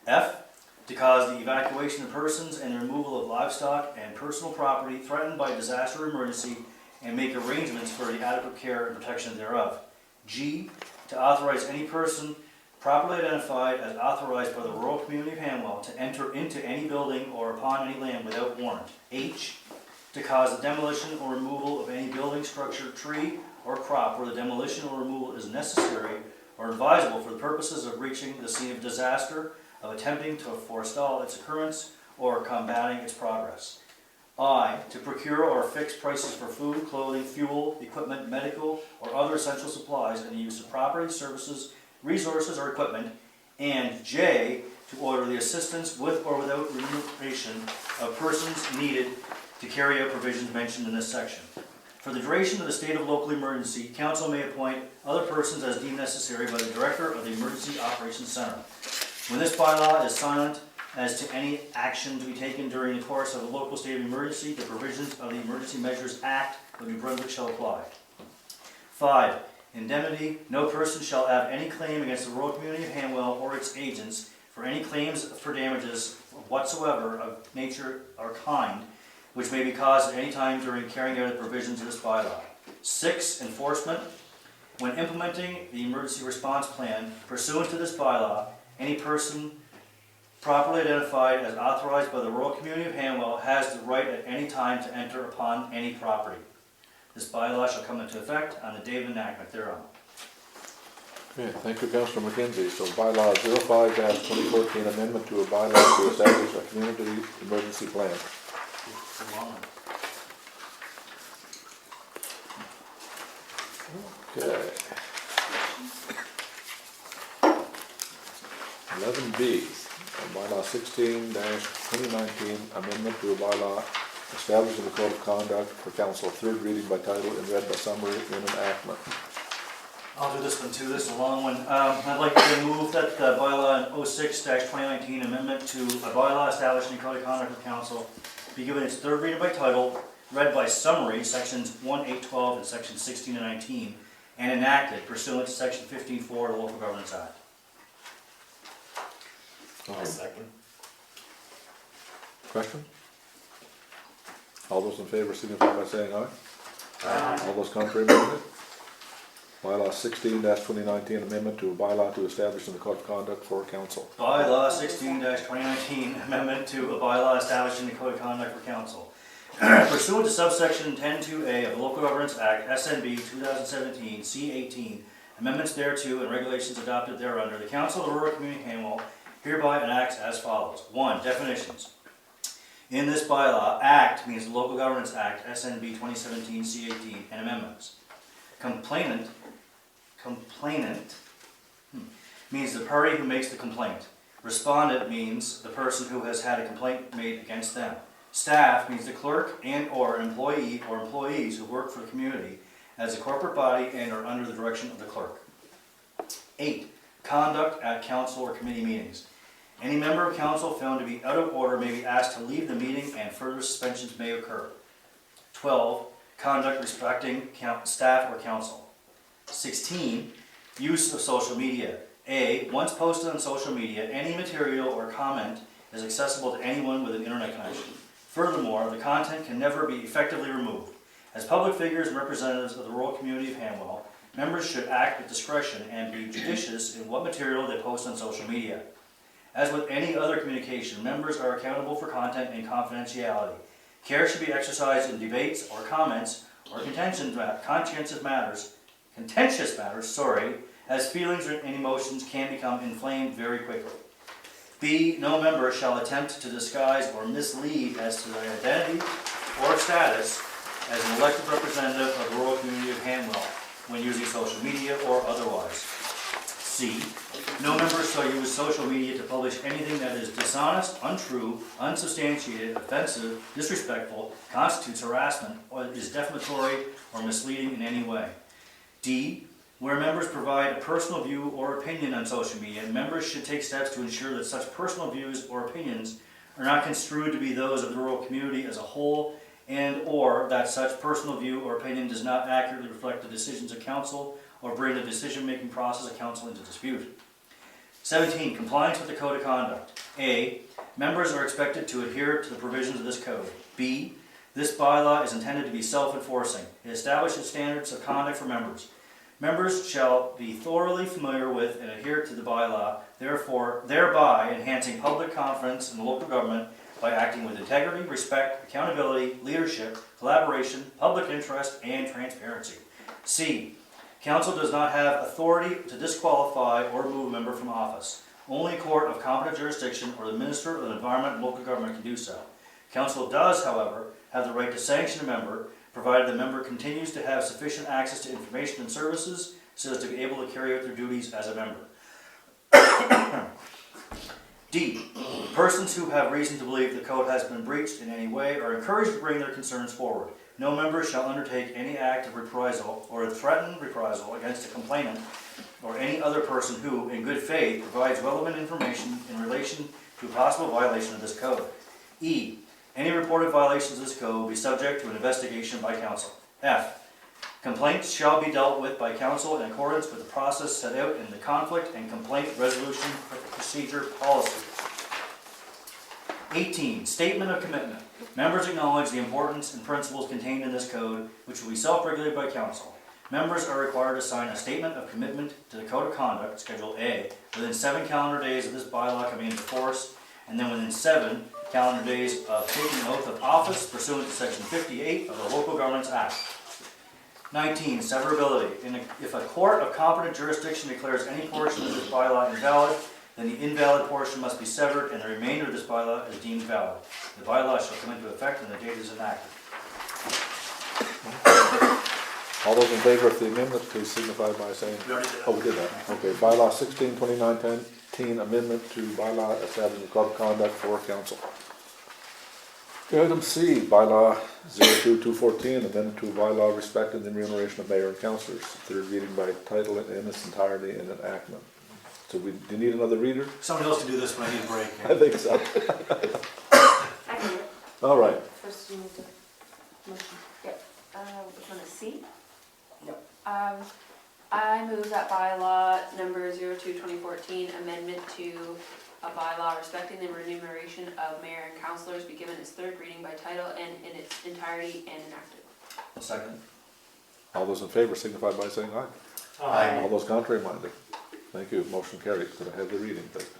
Speaker 4: F, to cause the evacuation of persons and the removal of livestock and personal property threatened by disaster or emergency, and make arrangements for the adequate care and protection thereof. G, to authorize any person properly identified as authorized by the rural community of Hanwell to enter into any building or upon any land without warrant. H, to cause the demolition or removal of any building, structure, tree, or crop where the demolition or removal is necessary or advisable for the purposes of reaching the scene of disaster, of attempting to forestall its occurrence, or combating its progress. I, to procure or fix prices for food, clothing, fuel, equipment, medical, or other essential supplies, and the use of property, services, resources, or equipment. And J, to order the assistance with or without remuneration of persons needed to carry out provisions mentioned in this section. For the duration of the state of local emergency, council may appoint other persons as deemed necessary by the director of the Emergency Operations Center. When this bylaw is silent as to any action to be taken during the course of a local state of emergency, the provisions of the Emergency Measures Act of New Brunswick shall apply. 5. Indemnity. No person shall have any claim against the rural community of Hanwell or its agents for any claims for damages whatsoever of nature or kind which may be caused at any time during carrying out the provisions of this bylaw. 6. Enforcement. When implementing the emergency response plan pursuant to this bylaw, any person properly identified as authorized by the rural community of Hanwell has the right at any time to enter upon any property. This bylaw shall come into effect on the day of enactment thereof.
Speaker 1: Okay, thank you, Councillor McKenzie. So bylaw 05-2014, amendment to a bylaw to establish a community emergency plan. Okay. 11B, bylaw 16-2019, amendment to a bylaw establishing the code of conduct for council, third reading by title and read by summary in enactment.
Speaker 4: I'll do this one too, this is a long one. I'd like to move that the bylaw 06-2019 amendment to a bylaw establishing the code of conduct of council be given its third reading by title, read by summary, sections 1, 8, 12, and sections 16 and 19, and enacted pursuant to section 15.4 of the Local Governance Act.
Speaker 10: I'll second.
Speaker 1: Question? All those in favor signify by saying aye.
Speaker 10: Aye.
Speaker 1: All those contrary minded? Bylaw 16-2019, amendment to a bylaw to establish the code of conduct for council.
Speaker 4: Bylaw 16-2019, amendment to a bylaw establishing the code of conduct for council. Pursuant to subsection 10.2a of the Local Governance Act, SNB 2017, C18, amendments thereto and regulations adopted thereunder, the Council of the Rural Community of Hanwell hereby enacts as follows. 1. Definitions. In this bylaw, Act means the Local Governance Act, SNB 2017, C18, and amendments. Complainant means the party who makes the complaint. Respondent means the person who has had a complaint made against them. Staff means the clerk and/or employee or employees who work for the community as a corporate body and are under the direction of the clerk. 8. Conduct at council or committee meetings. Any member of council found to be out of order may be asked to leave the meeting and further suspensions may occur. 12. Conduct respecting staff or council. 16. Use of social media. A. Once posted on social media, any material or comment is accessible to anyone with an internet connection. Furthermore, the content can never be effectively removed. As public figures and representatives of the rural community of Hanwell, members should act with discretion and be judicious in what material they post on social media. As with any other communication, members are accountable for content and confidentiality. Care should be exercised in debates or comments or contentious matters, as feelings and emotions can become inflamed very quickly. B. No member shall attempt to disguise or mislead as to their identity or status as an elected representative of the rural community of Hanwell when using social media or otherwise. C. No member shall use social media to publish anything that is dishonest, untrue, unsubstantiated, offensive, disrespectful, constitutes harassment, or is defamatory or misleading in any way. D. Where members provide a personal view or opinion on social media, members should take steps to ensure that such personal views or opinions are not construed to be those of the rural community as a whole, and or that such personal view or opinion does not accurately reflect the decisions of council or bring the decision-making process of council into dispute. 17. Compliance with the Code of Conduct. A. Members are expected to adhere to the provisions of this code. B. This bylaw is intended to be self-enforcing. It establishes standards of conduct for members. Members shall be thoroughly familiar with and adhere to the bylaw, thereby enhancing public confidence in the local government by acting with integrity, respect, accountability, leadership, collaboration, public interest, and transparency. C. Council does not have authority to disqualify or remove a member from office. Only a court of competent jurisdiction or the Minister of the Environment and Local Government can do so. Council does, however, have the right to sanction a member, provided the member continues to have sufficient access to information and services so as to be able to carry out their duties as a member. D. Persons who have reason to believe the code has been breached in any way are encouraged to bring their concerns forward. No member shall undertake any act of reprisal or threaten reprisal against a complainant or any other person who, in good faith, provides relevant information in relation to a possible violation of this code. E. Any reported violations of this code will be subject to an investigation by council. F. Complaints shall be dealt with by council in accordance with the process set out in the Conflict and Complaint Resolution Procedure Policy. 18. Statement of commitment. Members acknowledge the importance and principles contained in this code, which will be self-regulated by council. Members are required to sign a statement of commitment to the Code of Conduct, Schedule A, within 7 calendar days of this bylaw coming into force, and then within 7 calendar days of taking an oath of office pursuant to Section 58 of the Local Governments Act. 19. Severability. If a court of competent jurisdiction declares any portion of this bylaw invalid, then the invalid portion must be severed and the remainder of this bylaw is deemed valid. The bylaw shall come into effect when the date is enacted.
Speaker 1: All those in favor of the amendment, please signify by saying.
Speaker 10: We already did that.
Speaker 1: Oh, we did that. Okay, bylaw 16, 2019 amendment to bylaw establishing code of conduct for council. Okay, item C, bylaw 02214, amendment to bylaw respecting the remuneration of mayor and councillors. Third reading by title in its entirety and enactment. So do you need another reader?
Speaker 4: Somebody else can do this when I need a break.
Speaker 1: I think so.
Speaker 7: I can do it.
Speaker 1: All right.
Speaker 3: First you need to motion.
Speaker 12: Which one is C?
Speaker 3: Yep.
Speaker 12: I move that bylaw number 02/2014, amendment to a bylaw respecting the remuneration of mayor and councillors be given its third reading by title and in its entirety and enacted.
Speaker 4: Second.
Speaker 1: All those in favor signify by saying aye.
Speaker 10: Aye.
Speaker 1: All those contrary minded. Thank you. Motion carried. Could I have the reading, please?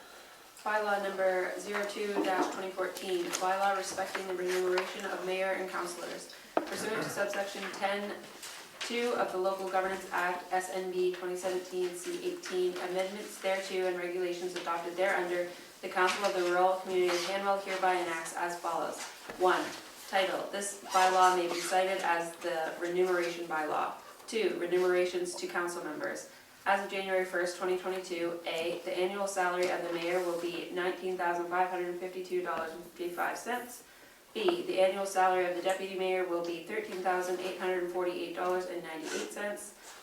Speaker 12: Bylaw number 02-2014, bylaw respecting the remuneration of mayor and councillors. Pursuant to subsection 10(2) of the Local Governance Act, SNB 2017-C18, amendments thereto and regulations adopted thereunder, the Council of the Rural Community of Hanwell hereby enacts as follows. 1. Title. This bylaw may be cited as the remuneration bylaw. 2. Remunerations to council members. As of January 1st, 2022, A, the annual salary of the mayor will be $19,552.55. B, the annual salary of the deputy mayor will be $13,848.98.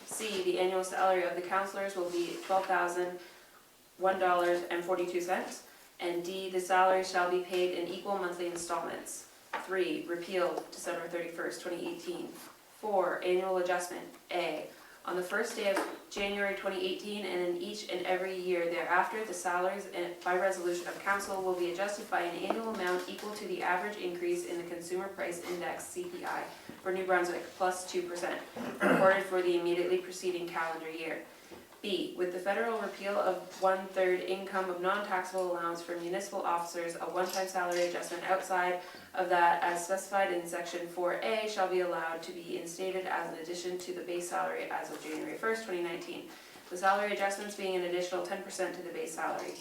Speaker 12: C, the annual salary of the councilors will be $12,001.42. And D, the salary shall be paid in equal monthly installments. 3, repealed December 31st, 2018. 4, annual adjustment. A, on the first day of January 2018 and in each and every year thereafter, the salaries by resolution of council will be adjusted by an annual amount equal to the average increase in the Consumer Price Index (CPI) for New Brunswick plus 2%, recorded for the immediately preceding calendar year. B, with the federal repeal of 1/3 income of non-taxable allowance for municipal officers, a one-time salary adjustment outside of that as specified in section 4A shall be allowed to be instated as an addition to the base salary as of January 1st, 2019. The salary adjustments being an additional 10% to the base salary.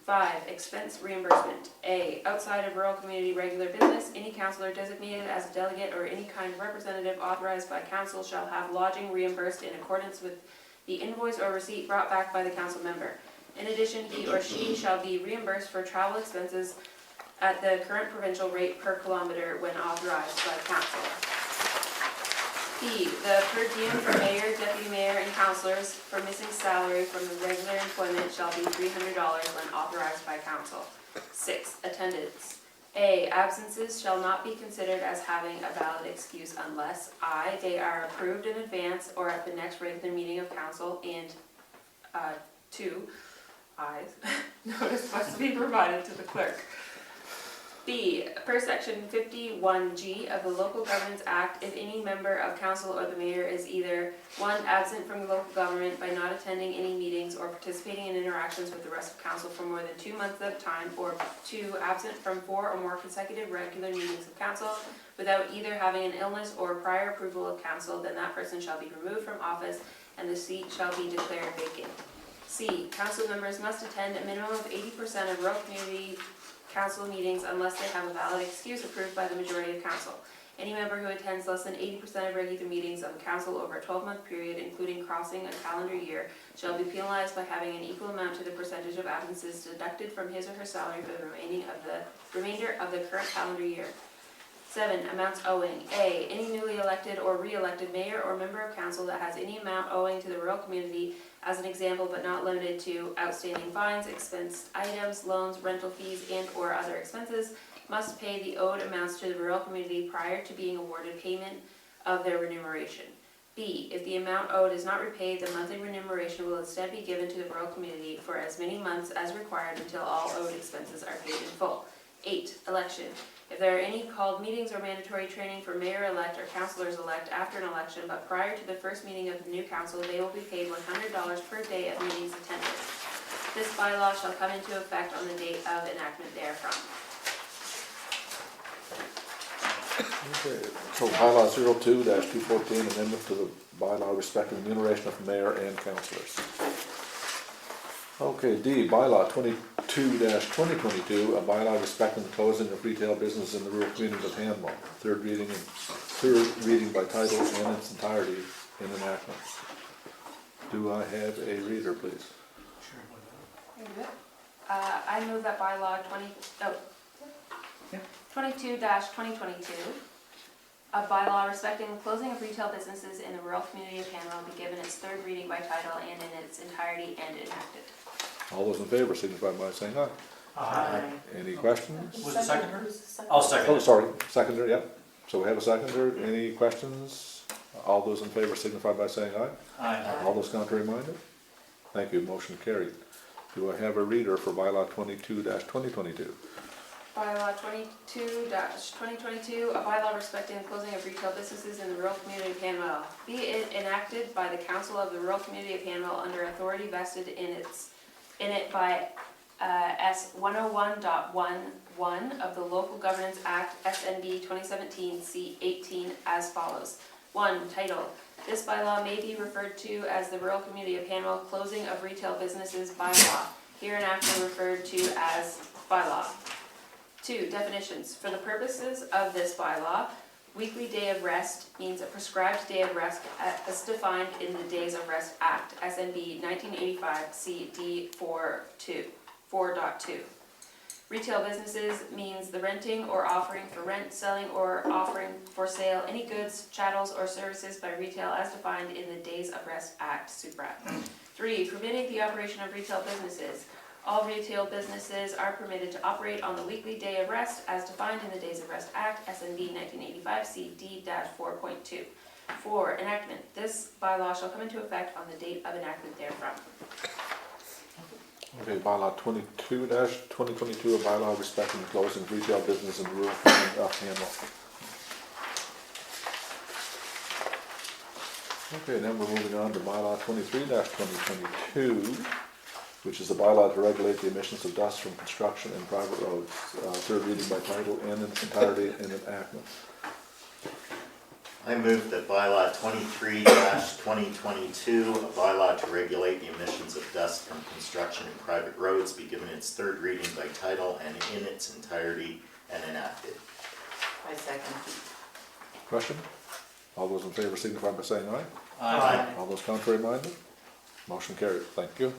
Speaker 12: 5, expense reimbursement. A, outside of rural community regular business, any councillor designated as a delegate or any kind of representative authorized by council shall have lodging reimbursed in accordance with the invoice or receipt brought back by the council member. In addition, he or she shall be reimbursed for travel expenses at the current provincial rate per kilometer when authorized by council. B, the per diem for mayor, deputy mayor, and councillors for missing salary from the regular employment shall be $300 when authorized by council. 6, attendance. A, absences shall not be considered as having a valid excuse unless I, they are approved in advance or at the next regular meeting of council, and 2, I, notice must be provided to the clerk. B, per section 51G of the Local Governments Act, if any member of council or the mayor is either 1, absent from the local government by not attending any meetings or participating in interactions with the rest of council for more than 2 months at a time, or 2, absent from 4 or more consecutive regular meetings of council without either having an illness or prior approval of council, then that person shall be removed from office and the seat shall be declared vacant. C, council members must attend a minimum of 80% of rural community council meetings unless they have a valid excuse approved by the majority of council. Any member who attends less than 80% of regular meetings of council over a 12-month period, including crossing a calendar year, shall be penalized by having an equal amount to the percentage of absences deducted from his or her salary for the remainder of the current calendar year. 7, amounts owing. A, any newly elected or re-elected mayor or member of council that has any amount owing to the rural community, as an example but not limited to outstanding fines, expense items, loans, rental fees, and or other expenses, must pay the owed amounts to the rural community prior to being awarded payment of their remuneration. B, if the amount owed is not repaid, the monthly remuneration will instead be given to the rural community for as many months as required until all owed expenses are paid in full. 8, election. If there are any called meetings or mandatory training for mayor-elect or councillors-elect after an election, but prior to the first meeting of the new council, they will be paid $100 per day of meetings attended. This bylaw shall come into effect on the date of enactment therefrom.
Speaker 1: Okay, so bylaw 02-214, amendment to the bylaw respecting remuneration of mayor and councillors. Okay, D, bylaw 22-2022, a bylaw respecting the closing of retail business in the rural community of Hanwell. Third reading by title in its entirety in enactment. Do I have a reader, please?
Speaker 12: I move that bylaw 22-2022, a bylaw respecting the closing of retail businesses in the rural community of Hanwell be given its third reading by title and in its entirety and enacted.
Speaker 1: All those in favor signify by saying aye.
Speaker 5: Aye.
Speaker 1: Any questions?
Speaker 4: Was it seconder? I'll second
Speaker 1: Oh,
Speaker 4: it.
Speaker 1: sorry, seconder, yep. So we have a seconder. Any questions? All those in favor signify by saying aye.
Speaker 4: Aye.
Speaker 1: All those contrary minded? Thank you, motion carried. Do I have a reader for bylaw 22-2022?
Speaker 12: Bylaw 22-2022, a bylaw respecting the closing of retail businesses in the rural community of Hanwell. Be it enacted by the council of the rural community of Hanwell under authority vested in it by S 101.11 of the Local Governance Act, SNB 2017 C18 as follows. 1, title. This bylaw may be referred to as the rural community of Hanwell closing of retail businesses bylaw, hereinafter referred to as bylaw. 2, definitions. For the purposes of this bylaw, Weekly day of rest means a prescribed day of rest as defined in the Days of Rest Act, SNB 1985 CD 4.2. Retail businesses means the renting or offering for rent, selling or offering for sale any goods, chattels, or services by retail as defined in the Days of Rest Act, SUPRA. 3, permitting the operation of retail businesses. All retail businesses are permitted to operate on the weekly day of rest as defined in the Days of Rest Act, SNB 1985 CD-4.2. 4, enactment. This bylaw shall come into effect on the date of enactment therefrom.
Speaker 1: Okay, bylaw 22-2022, a bylaw respecting the closing of retail business in rural county of Hanwell. Okay, then we're moving on to bylaw 23-2022, which is a bylaw to regulate the emissions of dust from construction and private roads. Third reading by title and in its entirety in enactment.
Speaker 10: I move that bylaw 23-2022, a bylaw to regulate the emissions of dust from construction and private roads, be given its third reading by title and in its entirety and enacted.
Speaker 6: I second.
Speaker 1: Question? All those in favor signify by saying aye.
Speaker 5: Aye.
Speaker 1: All those contrary minded? Motion carried. Thank you.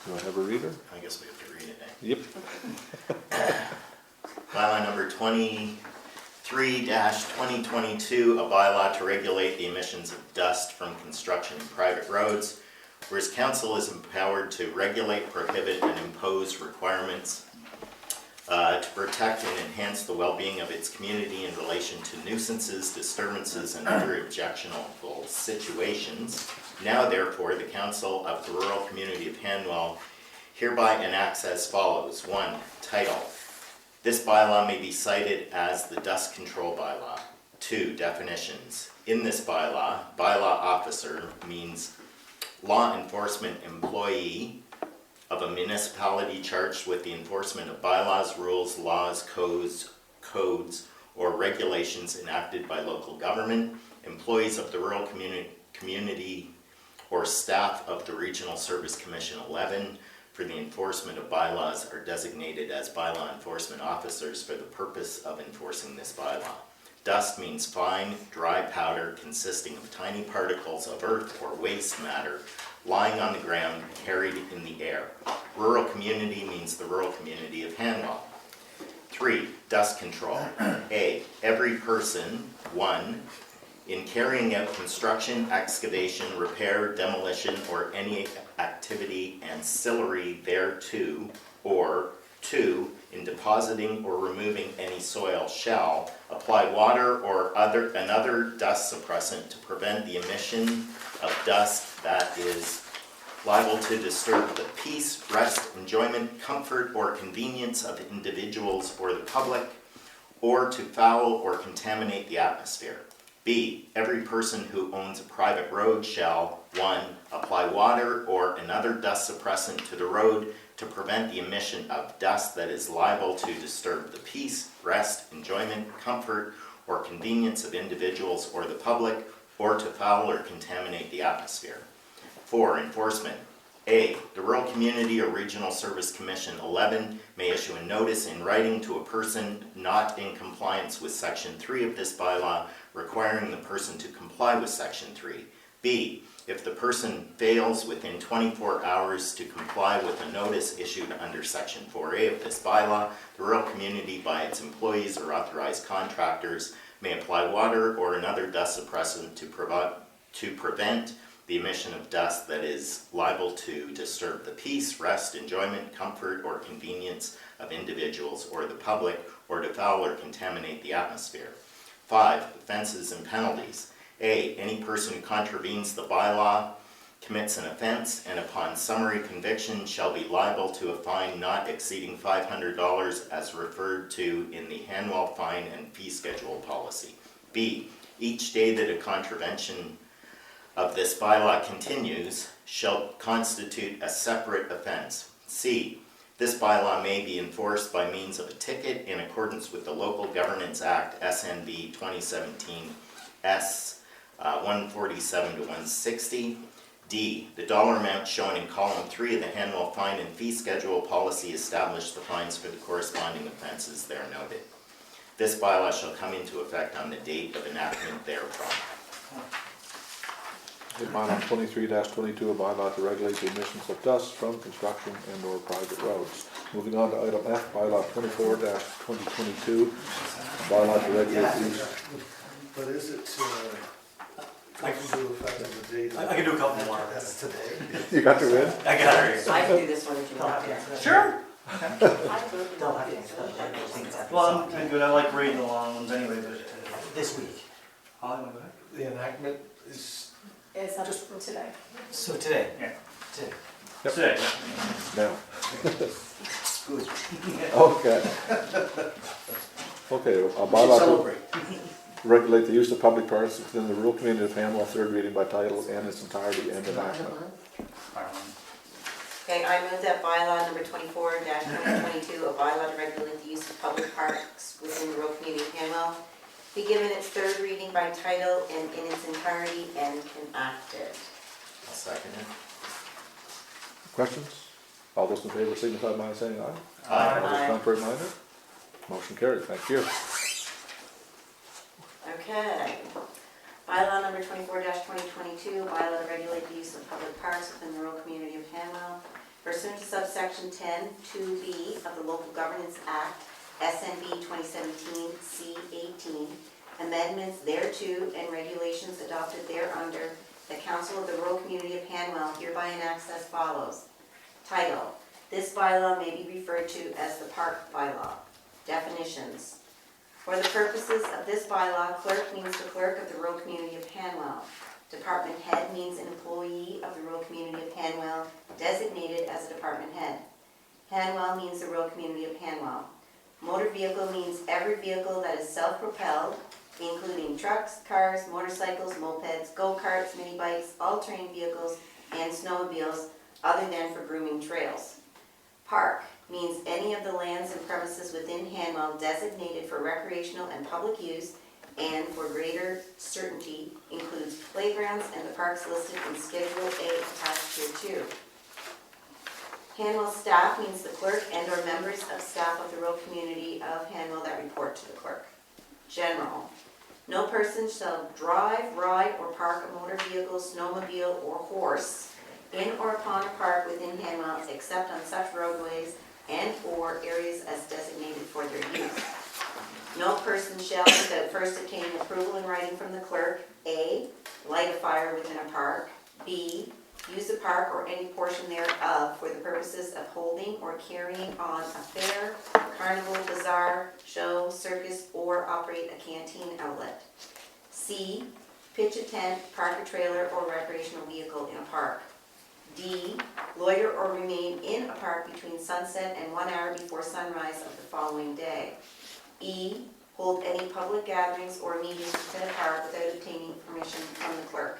Speaker 1: Do I have a reader?
Speaker 10: I guess we have to read it now.
Speaker 1: Yep.
Speaker 10: Bylaw number 23-2022, a bylaw to regulate the emissions of dust from construction and private roads, whereas council is empowered to regulate, prohibit, and impose requirements to protect and enhance the well-being of its community in relation to nuisances, disturbances, and other objectionable situations. Now therefore, the Council of the Rural Community of Hanwell hereby enacts as follows. 1. Title. This bylaw may be cited as the Dust Control Bylaw. 2. Definitions. In this bylaw, bylaw officer means law enforcement employee of a municipality charged with the enforcement of bylaws, rules, laws, codes, or regulations enacted by local government, employees of the rural community or staff of the Regional Service Commission 11 for the enforcement of bylaws are designated as bylaw enforcement officers for the purpose of enforcing this bylaw. Dust means fine, dry powder consisting of tiny particles of earth or waste matter lying on the ground, carried in the air. Rural community means the rural community of Hanwell. 3. Dust control. A. Every person, 1, in carrying out construction, excavation, repair, demolition, or any activity ancillary thereto, or 2, in depositing or removing any soil shall apply water or another dust suppressant to prevent the emission of dust that is liable to disturb the peace, rest, enjoyment, comfort, or convenience of individuals or the public, or to foul or contaminate the atmosphere. B. Every person who owns a private road shall 1. Apply water or another dust suppressant to the road to prevent the emission of dust that is liable to disturb the peace, rest, enjoyment, comfort, or convenience of individuals or the public, or to foul or contaminate the atmosphere. 4. Enforcement. A. The Rural Community or Regional Service Commission 11 may issue a notice in writing to a person not in compliance with Section 3 of this bylaw, requiring the person to comply with Section 3. B. If the person fails within 24 hours to comply with a notice issued under Section 4A of this bylaw, the rural community by its employees or authorized contractors may apply water or another dust suppressant to prevent the emission of dust that is liable to disturb the peace, rest, enjoyment, comfort, or convenience of individuals or the public, or to foul or contaminate the atmosphere. 5. Offenses and penalties. A. Any person who contravenes the bylaw commits an offense and upon summary conviction shall be liable to a fine not exceeding $500 as referred to in the Hanwell Fine and Fee Schedule policy. B. Each day that a contravention of this bylaw continues shall constitute a separate offense. C. This bylaw may be enforced by means of a ticket in accordance with the Local Governance Act SNB 2017 S 147 to 160. D. The dollar amount shown in column 3 of the Hanwell Fine and Fee Schedule policy established the fines for the corresponding offenses there noted. This bylaw shall come into effect on the date of enactment thereof.
Speaker 1: Bylaw 23-22, a bylaw to regulate the emissions of dust from construction and or private roads. Moving on to item F, bylaw 24-2022, a bylaw to regulate the use.
Speaker 11: But is it, I can do effective the date?
Speaker 4: I can do a couple more.
Speaker 11: That's today.
Speaker 1: You got your win?
Speaker 4: I got it.
Speaker 6: I can do this one if you want.
Speaker 4: Sure.
Speaker 5: They'll have to answer that, those things after
Speaker 4: Well,
Speaker 5: some-
Speaker 4: I'm good, I like reading the long ones anyway, but.
Speaker 5: This week.
Speaker 4: Holly, wanna go ahead?
Speaker 11: The enactment is,
Speaker 3: It's up today.
Speaker 5: So today?
Speaker 4: Yeah.
Speaker 5: Today.
Speaker 1: Yep.
Speaker 4: Today.
Speaker 1: Now.
Speaker 5: Good.
Speaker 1: Okay. Okay, a bylaw to
Speaker 11: celebrate.
Speaker 1: regulate the use of public parks within the rural community of Hanwell, third reading by title and its entirety and enactment.
Speaker 6: Okay, I move that bylaw number 24-2022, a bylaw to regulate the use of public parks within the rural community of Hanwell, be given its third reading by title and in its entirety and enacted.
Speaker 10: I'll second it.
Speaker 1: Questions? All those in favor signify by saying aye.
Speaker 10: Aye.
Speaker 1: All those contrary minded? Motion carried, thank you.
Speaker 6: Okay. Bylaw number 24-2022, bylaw to regulate the use of public parks within the rural community of Hanwell, pursuant to subsection 10, 2B of the Local Governance Act, SNB 2017 C18, amendments thereto and regulations adopted thereunder, the Council of the Rural Community of Hanwell hereby enacts as follows. Title: This bylaw may be referred to as the Park Bylaw. Definitions: For the purposes of this bylaw, clerk means the clerk of the rural community of Hanwell. Department head means an employee of the rural community of Hanwell designated as a department head. Hanwell means the rural community of Hanwell. Motor vehicle means every vehicle that is self-propelled, including trucks, cars, motorcycles, mopeds, go-karts, mini bikes, all-terrain vehicles, and snowmobiles, other than for grooming trails. Park means any of the lands and premises within Hanwell designated for recreational and public use, and for greater certainty includes playgrounds and the parks listed in Schedule A attached here too. Hanwell staff means the clerk and or members of staff of the rural community of Hanwell that report to the clerk. General: No person shall drive, ride, or park a motor vehicle, snowmobile, or horse in or upon a park within Hanwell except on such roadways and or areas as designated for their use. No person shall, without first obtaining approval in writing from the clerk, A, light a fire within a park, B, use a park or any portion thereof for the purposes of holding or carrying on a fair, carnival, bazaar, show, circus, or operate a canteen outlet. C, pitch a tent, park a trailer or recreational vehicle in a park. D, loiter or remain in a park between sunset and 1 hour before sunrise of the following day. E, hold any public gatherings or meetings within a park without obtaining permission from the clerk.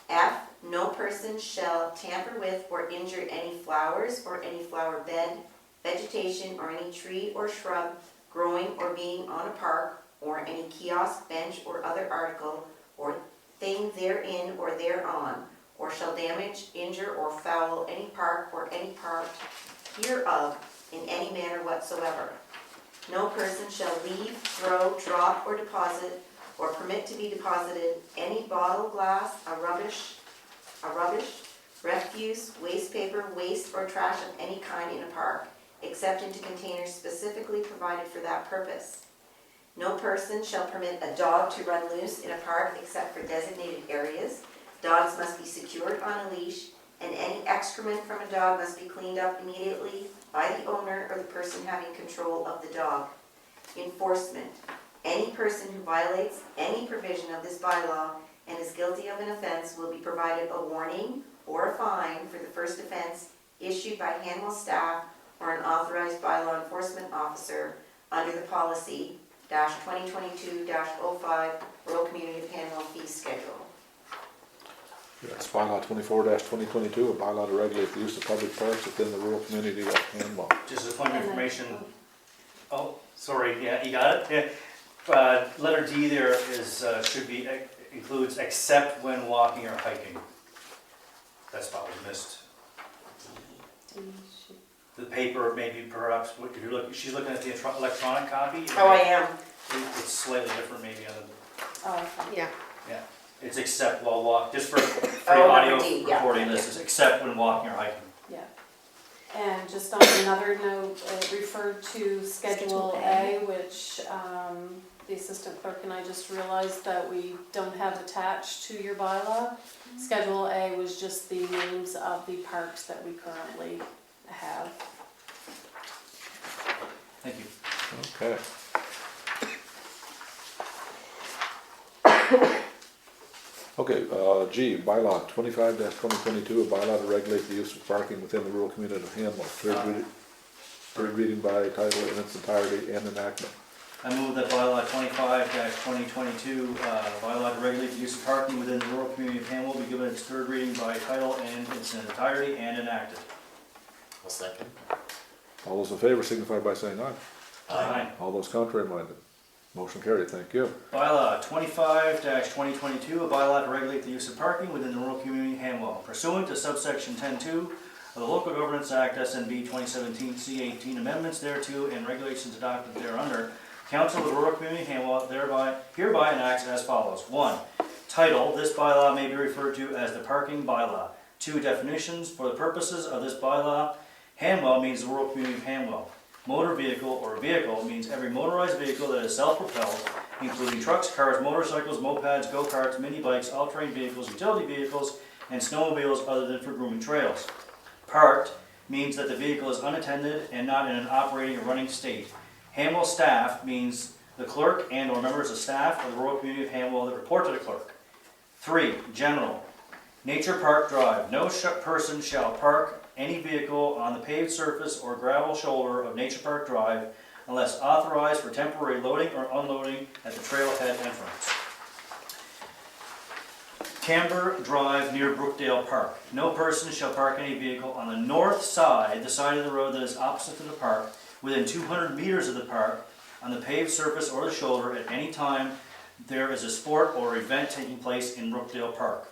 Speaker 6: F, no person shall tamper with or injure any flowers or any flower bed, vegetation, or any tree or shrub growing or being on a park, or any kiosk, bench, or other article or thing therein or thereon, or shall damage, injure, or foul any park or any part hereof in any manner whatsoever. No person shall leave, throw, drop, or deposit, or permit to be deposited any bottle, glass, rubbish, refuse, waste paper, waste, or trash of any kind in a park, except into containers specifically provided for that purpose. No person shall permit a dog to run loose in a park except for designated areas. Dogs must be secured on a leash, and any excrement from a dog must be cleaned up immediately by the owner or the person having control of the dog. Enforcement: any person who violates any provision of this bylaw and is guilty of an offense will be provided a warning or a fine for the first offense issued by Hanwell staff or an authorized bylaw enforcement officer under the policy -2022-05 Rural Community of Hanwell Fee Schedule.
Speaker 1: Yes, bylaw 24-2022, a bylaw to regulate the use of public parks within the rural community of Hanwell.
Speaker 4: Just a point of information. Oh, sorry, yeah, you got it? Yeah. Letter D there is, should be, includes except when walking or hiking. That spot was missed. the paper, maybe perhaps, if you're looking, she's looking at the electronic copy.
Speaker 6: Oh, I am.
Speaker 4: It's slightly different maybe on the,
Speaker 3: Oh, okay.
Speaker 7: Yeah.
Speaker 4: it's except while walk, just for
Speaker 6: Oh,
Speaker 4: audio
Speaker 6: number D, yeah.
Speaker 4: recording, this is except when walking or hiking.
Speaker 3: Yeah. And just on another note, it referred to Schedule A, which the assistant clerk and I just realized that we don't have attached to your bylaw. Schedule A was just the names of the parks that we currently have.
Speaker 4: Thank you.
Speaker 1: Okay. Okay, G, bylaw 25-2022, a bylaw to regulate the use of parking within the rural community of Hanwell. Third reading by title in its entirety and enactment.
Speaker 4: I move that bylaw 25-2022, bylaw to regulate the use of parking within the rural community of Hanwell be given its third reading by title and its entirety and enacted.
Speaker 10: I'll second.
Speaker 1: All those in favor signify by saying aye.
Speaker 4: Aye.
Speaker 1: All those contrary minded. Motion carried, thank you.
Speaker 4: Bylaw 25-2022, a bylaw to regulate the use of parking within the rural community of Hanwell pursuant to subsection 10.2 of the Local Governance Act, SNB 2017 C18 amendments thereto and regulations adopted thereunder. Council of the Rural Community of Hanwell hereby enacts as follows. 1. Title, this bylaw may be referred to as the parking bylaw. 2. Definitions, for the purposes of this bylaw, Hanwell means the rural community of Hanwell. Motor vehicle or vehicle means every motorized vehicle that is self-propelled, including trucks, cars, motorcycles, mopeds, go-karts, mini-bikes, all-terrain vehicles, utility vehicles, and snowmobiles other than for grooming trails. Parked means that the vehicle is unattended and not in an operating or running state. Hanwell staff means the clerk and or members of staff of the rural community of Hanwell that report to the clerk. 3. General. Nature Park Drive. No person shall park any vehicle on the paved surface or gravel shoulder of Nature Park Drive unless authorized for temporary loading or unloading at the trailhead entrance. Camber Drive near Brookdale Park. No person shall park any vehicle on the north side, the side of the road that is opposite to the park, within 200 meters of the park, on the paved surface or the shoulder at any time there is a sport or event taking place in Brookdale Park.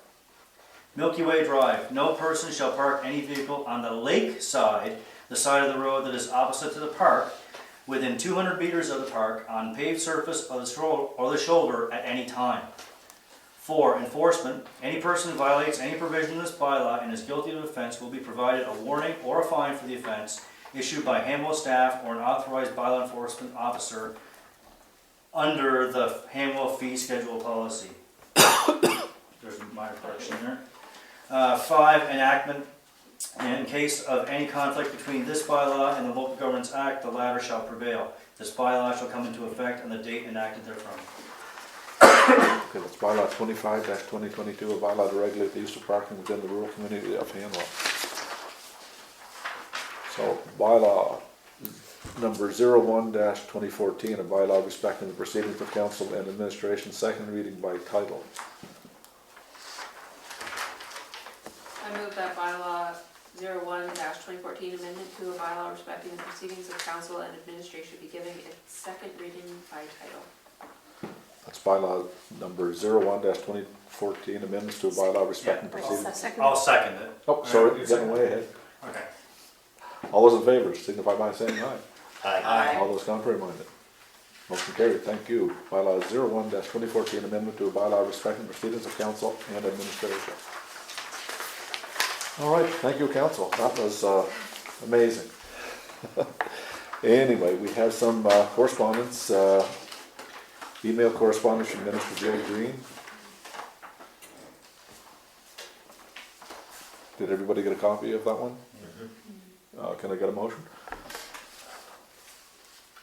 Speaker 4: Milky Way Drive. No person shall park any vehicle on the lake side, the side of the road that is opposite to the park, within 200 meters of the park, on paved surface or the shoulder at any time. 4. Enforcement. Any person who violates any provision of this bylaw and is guilty of offense will be provided a warning or a fine for the offense issued by Hanwell staff or an authorized bylaw enforcement officer under the Hanwell fee schedule policy. There's a minor correction there. 5. Enactment. In case of any conflict between this bylaw and the Local Governance Act, the latter shall prevail. This bylaw shall come into effect on the date enacted therefrom.
Speaker 1: Okay, that's bylaw 25-2022, a bylaw to regulate the use of parking within the rural community of Hanwell. So bylaw number 01-2014, a bylaw respecting the proceedings of council and administration, second reading by title.
Speaker 12: I move that bylaw 01-2014 amendment to a bylaw respecting the proceedings of council and administration be given its second reading by title.
Speaker 1: That's bylaw number 01-2014, amendments to a bylaw respecting proceedings.
Speaker 4: I'll second it.
Speaker 1: Oh, sorry, getting way ahead.
Speaker 4: Okay.
Speaker 1: All those in favor signify by saying aye.
Speaker 10: Aye.
Speaker 1: All those contrary minded. Motion carried, thank you. Bylaw 01-2014, amendment to a bylaw respecting proceedings of council and administration. All right, thank you, council. That was amazing. Anyway, we have some correspondence, email correspondence from Minister Jill Green. Did everybody get a copy of that one? Can I get a motion?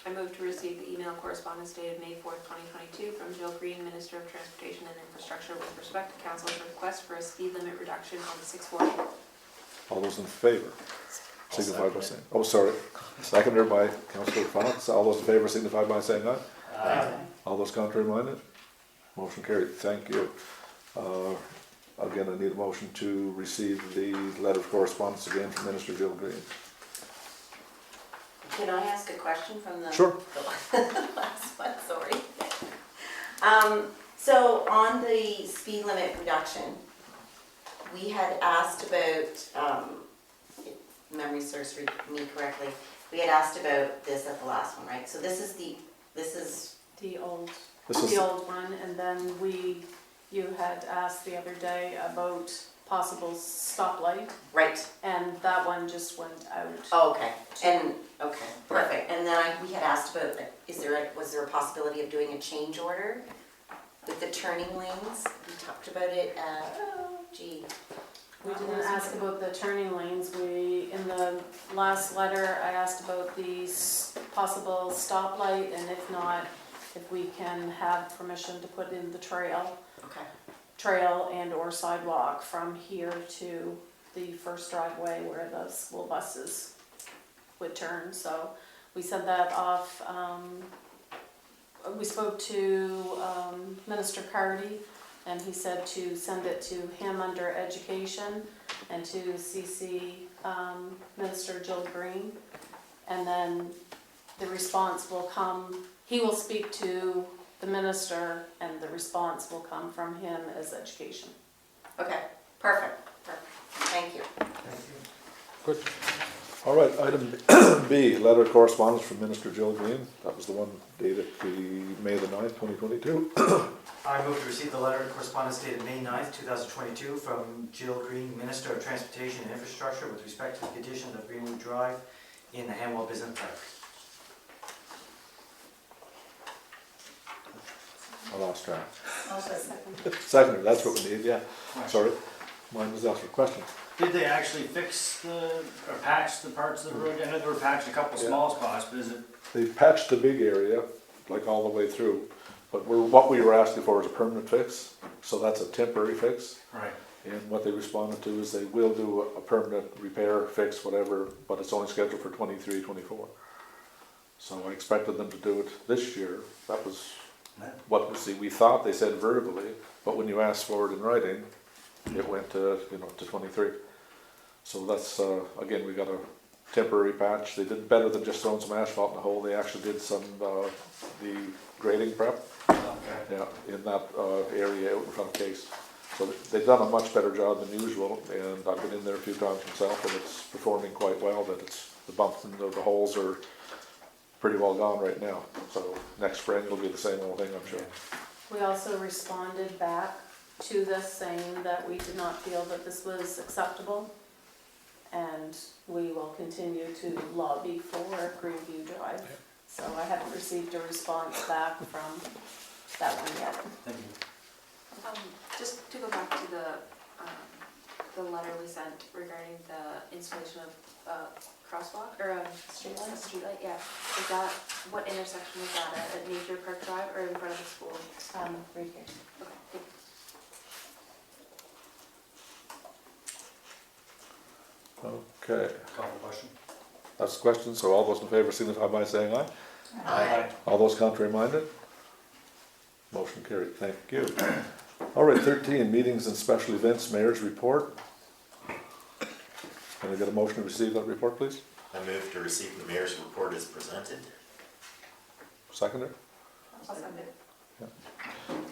Speaker 12: I move to receive the email correspondence dated May 4th, 2022 from Jill Green, Minister of Transportation and Infrastructure with respect to council's request for a speed limit reduction on the 640.
Speaker 1: All those in favor signify by saying, oh, sorry, seconded by Councillor Fox. All those in favor signify by saying aye.
Speaker 4: Aye.
Speaker 1: All those contrary minded? Motion carried, thank you. Again, I need a motion to receive the letter of correspondence again from Minister Jill Green.
Speaker 6: Can I ask a question from the?
Speaker 1: Sure.
Speaker 6: The last one, sorry. So on the speed limit reduction, we had asked about memory serves me correctly, we had asked about this at the last one, right? So this is
Speaker 3: the old,
Speaker 1: This is-
Speaker 3: the old one, and then you had asked the other day about possible stoplight,
Speaker 6: right,
Speaker 3: and that one just went out.
Speaker 6: oh, okay, and, okay, perfect. And then we had asked about, was there a possibility of doing a change order with the turning lanes? We talked about it,
Speaker 3: We didn't ask about the turning lanes. In the last letter, I asked about the possible stoplight, and if not, if we can have permission to put in the trail and or sidewalk from here to the first driveway where the school buses would turn. So we sent that off. We spoke to Minister Cardy, and he said to send it to him under education and to CC Minister Jill Green. And then the response will come, he will speak to the minister, and the response will come from him as education.
Speaker 6: Okay, perfect, thank you.
Speaker 1: Good. All right, item B, letter of correspondence from Minister Jill Green. That was the one dated May the 9th, 2022.
Speaker 5: I move to receive the letter of correspondence dated May 9th, 2022 from Jill Green, Minister of Transportation and Infrastructure, with respect to the condition of Greenwood Drive in the Hanwell Business Park.
Speaker 1: I lost track.
Speaker 2: I'll second.
Speaker 1: Seconder, that's what we need, yeah. Sorry, mine was after question.
Speaker 4: Did they actually fix or patch the parts of the road? I know they were patching a couple
Speaker 1: Yeah.
Speaker 4: small spots, but is it?
Speaker 1: They patched the big area, like all the way through, but what we were asking for is a permanent fix, so that's a temporary fix.
Speaker 4: Right.
Speaker 1: And what they responded to is they will do a permanent repair, fix, whatever, but it's only scheduled for 23, 24. So I expected them to do it this year. That was what we thought they said verbally, but when you asked for it in writing, it went to 23. So that's, again, we got a temporary patch. They did better than just throwing some asphalt in the hole. They actually did some, the grading prep, yeah, in that area out in front of Case. So they've done a much better job than usual, and I've been in there a few times myself, and it's performing quite well. That the bumps and the holes are pretty well gone right now. So next spring it'll be the same old thing, I'm sure.
Speaker 3: We also responded back to this saying that we did not feel that this was acceptable, and we will continue to lobby for Greenview Drive. So I haven't received a response back from that one yet.
Speaker 4: Thank you.
Speaker 12: Just to go back to the letter we sent regarding the installation of crosswalk, or streetlight, yeah. Is that, what intersection was that at Nature Park Drive or in front of the school?
Speaker 3: Right here.
Speaker 12: Okay, thank you.
Speaker 1: Okay,
Speaker 4: Call the question.
Speaker 1: that's the question. So all those in favor signify by saying aye.
Speaker 4: Aye.
Speaker 1: All those contrary minded? Motion carried, thank you. All right, 13, meetings and special events, mayor's report. Can I get a motion to receive that report, please?
Speaker 10: I move to receive the mayor's report as presented.
Speaker 1: Seconder?
Speaker 2: I'll second it.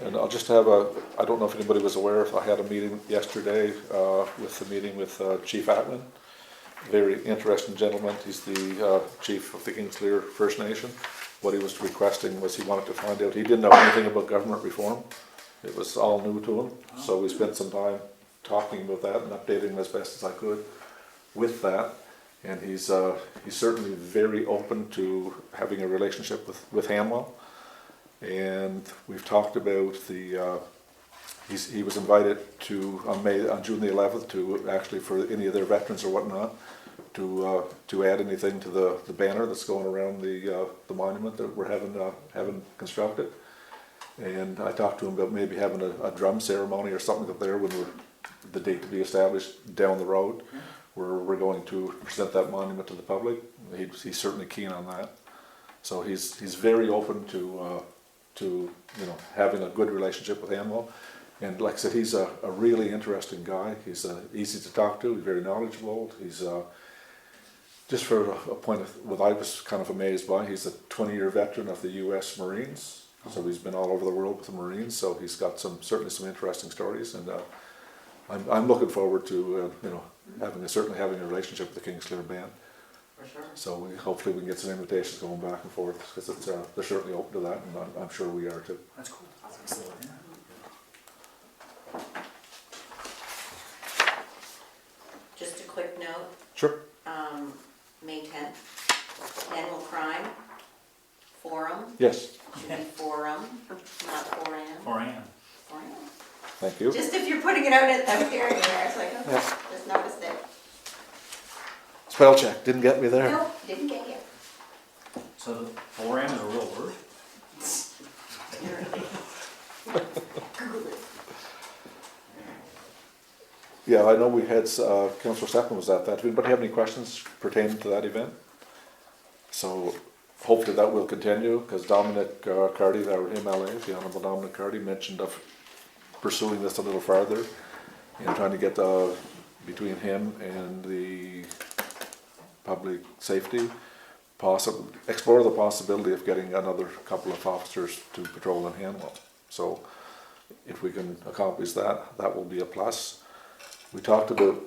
Speaker 1: And I'll just have I don't know if anybody was aware, I had a meeting yesterday with Chief Atman. Very interesting gentleman. He's the chief of the Kingsclear First Nation. What he was requesting was he wanted to find out, he didn't know anything about government reform. It was all new to him. So we spent some time talking about that and updating him as best as I could with that. And he's certainly very open to having a relationship with Hanwell. And we've talked about he was invited to on June the 11th to actually, for any of their veterans or whatnot, to add anything to the banner that's going around the monument that we're having constructed. And I talked to him about maybe having a drum ceremony or something up there when the date to be established down the road, where we're going to present that monument to the public. He's certainly keen on that. So he's very open to having a good relationship with Hanwell. And like I said, he's a really interesting guy. He's easy to talk to. He's very knowledgeable. He's just for a point of what I was kind of amazed by. He's a 20-year veteran of the U.S. Marines. So he's been all over the world with the Marines. So he's got certainly some interesting stories. And I'm looking forward to, certainly having a relationship with the Kingsclear band.
Speaker 6: For sure.
Speaker 1: So hopefully we can get some invitations going back and forth, because they're certainly open to that, and I'm sure we are too.
Speaker 4: That's cool. Yeah.
Speaker 6: Just a quick note,
Speaker 1: Sure.
Speaker 6: May 10th, annual crime forum,
Speaker 1: Yes,
Speaker 6: should be forum, not 4 a.m.
Speaker 4: 4 a.m.
Speaker 6: 4 a.m.
Speaker 1: thank you.
Speaker 6: Just if you're putting it out here anywhere, it's like, okay,
Speaker 1: Yeah.
Speaker 6: just noticed it.
Speaker 1: Spell check, didn't get me there.
Speaker 6: Nope, didn't get you.
Speaker 4: So the 4 a.m. is a real word?
Speaker 6: Google it.
Speaker 1: Yeah, I know we had, Councillor Septon was at that. Did anybody have any questions pertaining to that event? So hopefully that will continue, because Dominic Cardy, our MLA, the Honourable Dominic Cardy, mentioned of pursuing this a little further and trying to get between him and the public safety, explore the possibility of getting another couple of officers to patrol in Hanwell. So if we can accomplish that, that will be a plus. We talked about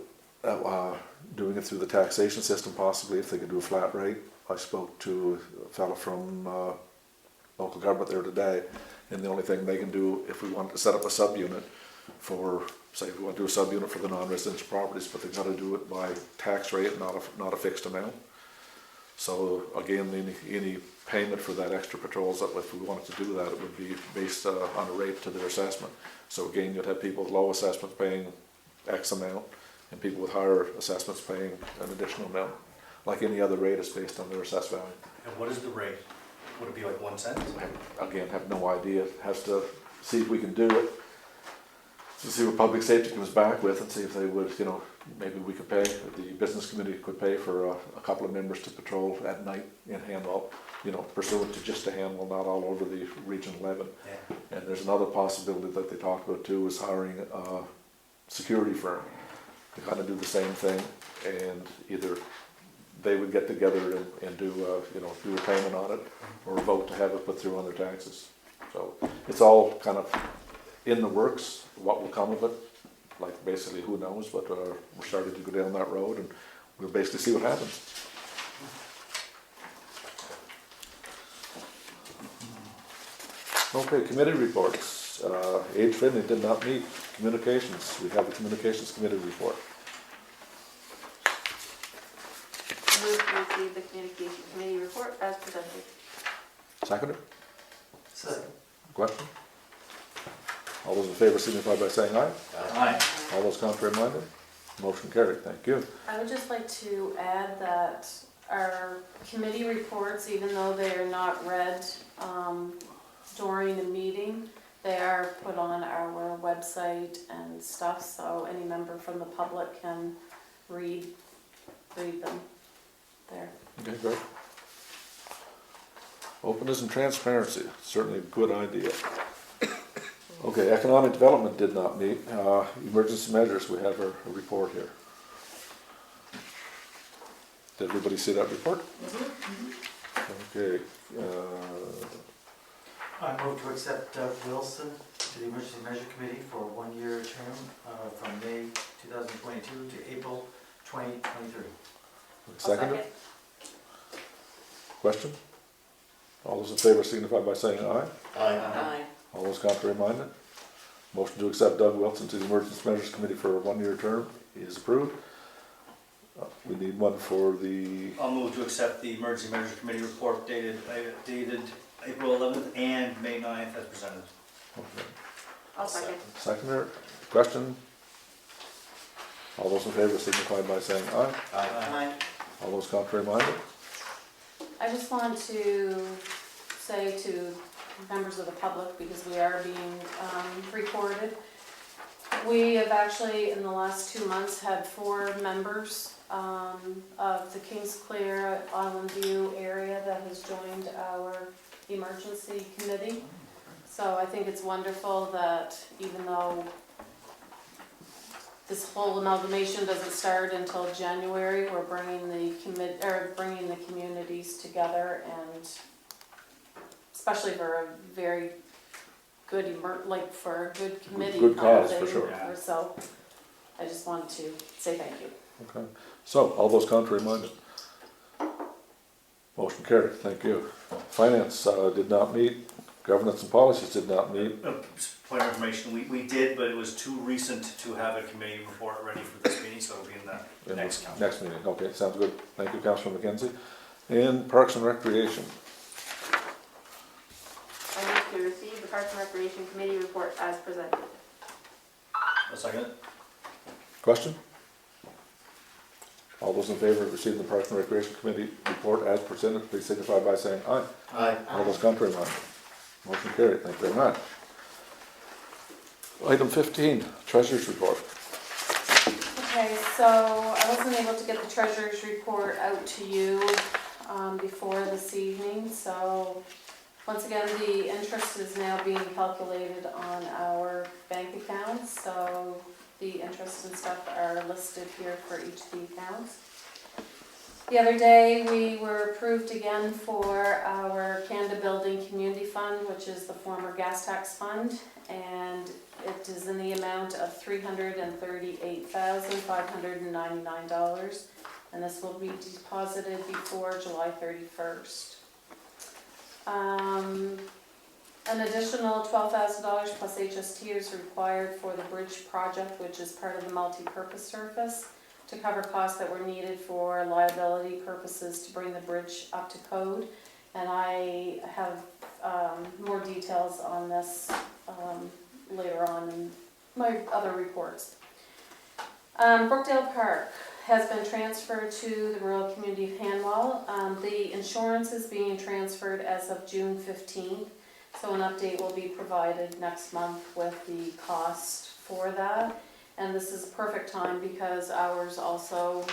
Speaker 1: doing it through the taxation system, possibly if they could do a flat rate. I spoke to a fellow from local government there today, and the only thing they can do, if we want to set up a subunit for, say, if we want to do a subunit for the non-residential properties, but they've got to do it by tax rate, not a fixed amount. So again, any payment for that extra patrols, if we wanted to do that, it would be based on a rate to their assessment. So again, you'd have people with low assessments paying X amount, and people with higher assessments paying an additional amount. Like any other rate, is based on their assessed value.
Speaker 4: And what is the rate? Would it be like 1 cent?
Speaker 1: Again, have no idea. Has to see if we can do it. To see what public safety comes back with, and see if they would, maybe we could pay, the business committee could pay for a couple of members to patrol at night in Hanwell, pursuant to just a Hanwell, not all over the Region 11.
Speaker 4: Yeah.
Speaker 1: And there's another possibility that they talked about too, is hiring a security firm to kind of do the same thing, and either they would get together and do a payment on it, or vote to have it put through on their taxes. So it's all kind of in the works. What will come of it, like basically who knows, but we're starting to go down that road, and we'll basically see what happens. Okay, committee reports. Age Finley did not meet. Communications, we have the communications committee report.
Speaker 12: Move to receive the communication committee report as presented.
Speaker 1: Seconder,
Speaker 5: Second.
Speaker 1: question? All those in favor signify by saying aye.
Speaker 4: Aye.
Speaker 1: All those contrary minded? Motion carried, thank you.
Speaker 3: I would just like to add that our committee reports, even though they are not read during a meeting, they are put on our website and stuff, so any member from the public can read them there.
Speaker 1: Okay, great. Openness and transparency, certainly a good idea. Okay, economic development did not meet. Emergency measures, we have a report here. Did everybody see that report? Okay.
Speaker 5: I move to accept Doug Wilson to the Emergency Measure Committee for a 1-year term from May 2022 to April 2023.
Speaker 1: Seconder? Question? All those in favor signify by saying aye.
Speaker 6: Aye.
Speaker 1: All those contrary minded? Motion to accept Doug Wilson to the Emergency Measures Committee for a 1-year term is approved. We need one for the,
Speaker 4: I'll move to accept the Emergency Measures Committee report dated April 11th and May 9th as presented.
Speaker 1: okay.
Speaker 12: I'll second.
Speaker 1: Seconder, question? All those in favor signify by saying aye.
Speaker 6: Aye.
Speaker 1: All those contrary minded?
Speaker 3: I just want to say to members of the public, because we are being recorded, we have actually, in the last 2 months, had 4 members of the Kingsclear Island View area that has joined our emergency committee. So I think it's wonderful that even though this whole amalgamation doesn't start until January, we're bringing the communities together, and especially for a very good, for a good committee.
Speaker 1: Good cause, for
Speaker 3: holiday,
Speaker 1: sure.
Speaker 4: Yeah.
Speaker 3: So I just wanted to say thank you.
Speaker 1: Okay, so all those contrary minded? Motion carried, thank you. Finance did not meet, governance and policies did not meet.
Speaker 4: Point of information, we did, but it was too recent to have a committee report ready for this meeting, so it'll be in the
Speaker 1: In
Speaker 4: next
Speaker 1: the
Speaker 4: council.
Speaker 1: next meeting, okay, sounds good. Thank you, Councilor McKenzie. And Parks and Recreation,
Speaker 12: I move to receive the Parks and Recreation Committee report as presented.
Speaker 4: A second?
Speaker 1: question? All those in favor of receiving the Parks and Recreation Committee report as presented, please signify by saying aye.
Speaker 10: Aye.
Speaker 1: All those contrary minded? Motion carried, thank you very much. Item 15, Treasurer's Report.
Speaker 3: Okay, so I wasn't able to get the treasurer's report out to you before this evening, so once again, the interest is now being calculated on our bank accounts, so the interest and stuff are listed here for each of the accounts. The other day, we were approved again for our Canada Building Community Fund, which is the former gas tax fund, and it is in the amount of $338,599, and this will be deposited before July 31st. An additional $12,000 plus HST is required for the bridge project, which is part of the multi-purpose surface, to cover costs that were needed for liability purposes to bring the bridge up to code. And I have more details on this later on in my other reports. Brookdale Park has been transferred to the Rural Community of Hanwell. The insurance is being transferred as of June 15th, so an update will be provided next month with the cost for that. And this is a perfect time because ours also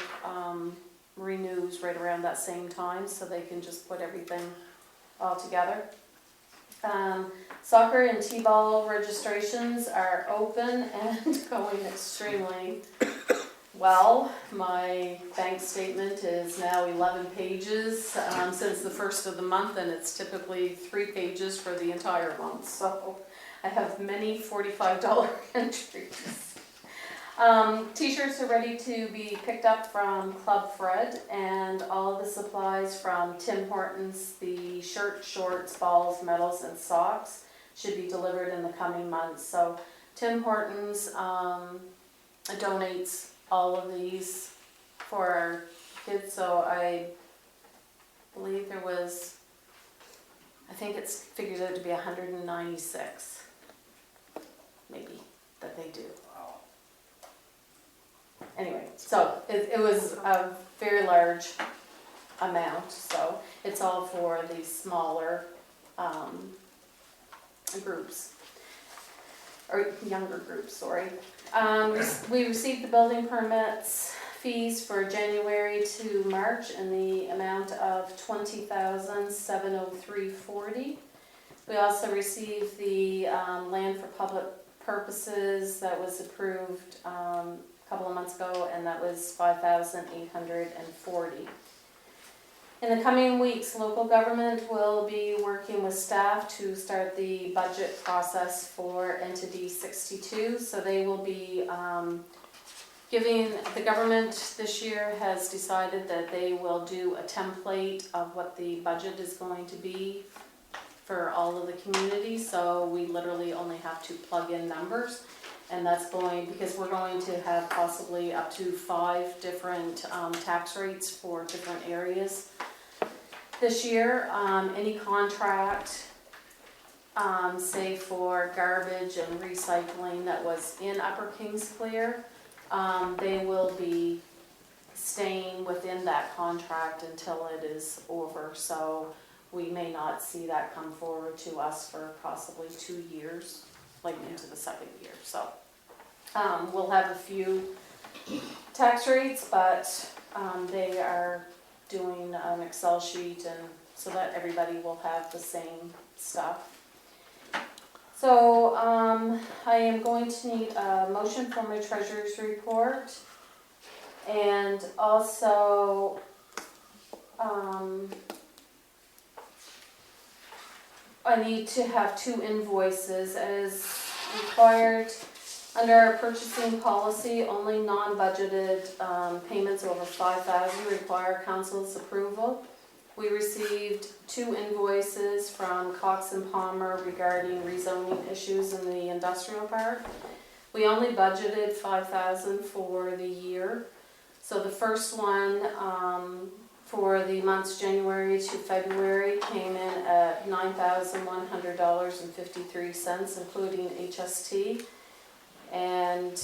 Speaker 3: renews right around that same time, so they can just put everything all together. Soccer and T-ball registrations are open and going extremely well. My bank statement is now 11 pages since the first of the month, and it's typically 3 pages for the entire month, so I have many $45 entries. T-shirts are ready to be picked up from Club Fred, and all of the supplies from Tim Hortons, the shirts, shorts, balls, medals, and socks should be delivered in the coming months. So Tim Hortons donates all of these for our kids, so I believe there was, I think it's figured out to be 196, maybe, that they do. Anyway, so it was a very large amount, so it's all for the smaller groups, or younger groups, sorry. We received the building permits fees for January to March in the amount of $20,703.40. We also received the land for public purposes that was approved couple of months ago, and that was $5,840. In the coming weeks, local government will be working with staff to start the budget process for Entity 62. So they will be the government this year has decided that they will do a template of what the budget is going to be for all of the communities. So we literally only have to plug in numbers. And that's because we're going to have possibly up to 5 different tax rates for different areas this year. Any contract, say for garbage and recycling that was in Upper Kingsclear, they will be staying within that contract until it is over. So we may not see that come forward to us for possibly 2 years, like into the second year. So we'll have a few tax rates, but they are doing an Excel sheet, and so that everybody will have the same stuff. So I am going to need a motion for my treasurer's report, and also I need to have 2 invoices as required Under our purchasing policy, only non-budgeted payments over 5,000 require council's approval. We received 2 invoices from Cox and Palmer regarding rezoning issues in the industrial park. We only budgeted 5,000 for the year. So the first one for the months January to February came in at $9,100.53, including HST. And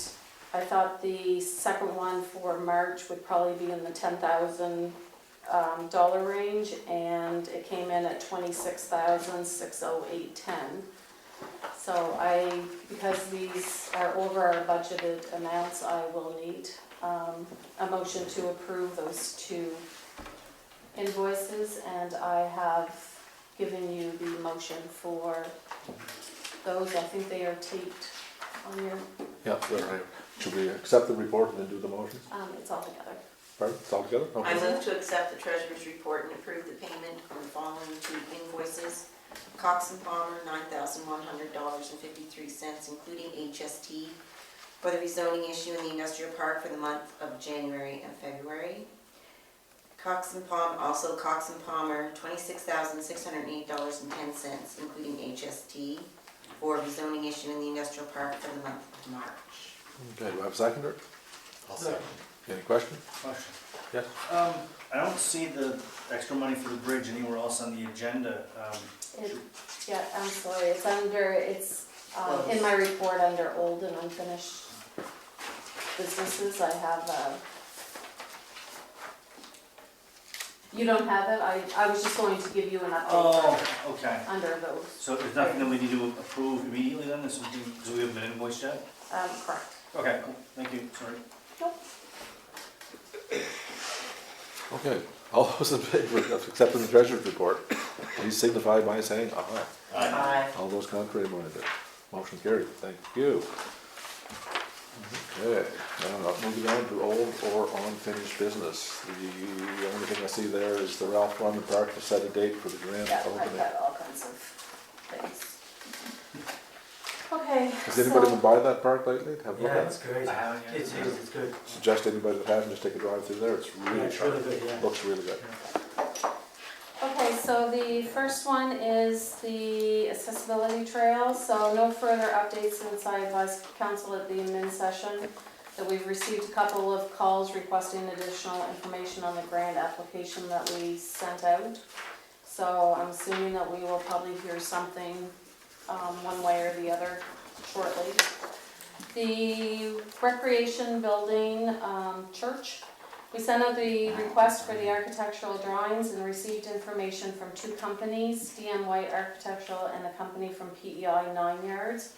Speaker 3: I thought the second one for March would probably be in the $10,000 range, and it came in at $26,608.10. So because these are over our budgeted amounts, I will need a motion to approve those 2 invoices, and I have given you the motion for those. I think they are taped on your,
Speaker 1: Yeah, they're right. Should we accept the report and then do the motions?
Speaker 3: it's all together.
Speaker 1: Pardon, it's all together?
Speaker 6: I
Speaker 1: Okay.
Speaker 6: move to accept the treasurer's report and approve the payment on the following 2 invoices. Cox and Palmer, $9,100.53, including HST, for the rezoning issue in the industrial park for the month of January and February. Cox and Palmer, $26,608.10, including HST, for rezoning issue in the industrial park for the month of March.
Speaker 1: Okay, do I have a seconder?
Speaker 10: I'll second.
Speaker 1: Any questions?
Speaker 4: Question.
Speaker 1: Yes.
Speaker 4: I don't see the extra money for the bridge anywhere else on the agenda.
Speaker 3: Yeah, I'm sorry, it's in my report under old and unfinished businesses. I have, you don't have it, I was just going to give you an update
Speaker 4: Oh, okay.
Speaker 3: under those.
Speaker 4: So there's nothing that we need to approve immediately then, because we haven't been invoiced yet?
Speaker 3: Correct.
Speaker 4: Okay, cool, thank you, sorry.
Speaker 1: Okay, all those in favor of accepting the treasurer's report, please signify by saying aye.
Speaker 6: Aye.
Speaker 1: All those contrary minded, motion carried, thank you. Okay, now moving on to old or unfinished business. The only thing I see there is the Ralph London Park to set a date for the grand
Speaker 3: Yeah, I've
Speaker 1: opening.
Speaker 3: got all kinds of things. Okay.
Speaker 1: Has anybody
Speaker 3: so-
Speaker 1: been by that park lately? Have a look
Speaker 5: Yeah,
Speaker 1: at
Speaker 5: it's
Speaker 1: it?
Speaker 5: great.
Speaker 4: I haven't yet.
Speaker 5: It's good.
Speaker 1: Suggest anybody that hasn't, just take a drive through there, it's
Speaker 5: Yeah,
Speaker 1: really
Speaker 5: it's
Speaker 1: sharp.
Speaker 5: really good, yeah.
Speaker 1: Looks really good.
Speaker 3: Okay, so the first one is the accessibility trail. So no further updates since I advised council at the admin session that we've received a couple of calls requesting additional information on the grant application that we sent out. So I'm assuming that we will probably hear something one way or the other shortly. The recreation building church. We sent out the request for the architectural drawings and received information from 2 companies, DM White Architectural and a company from PEI 9 Yards.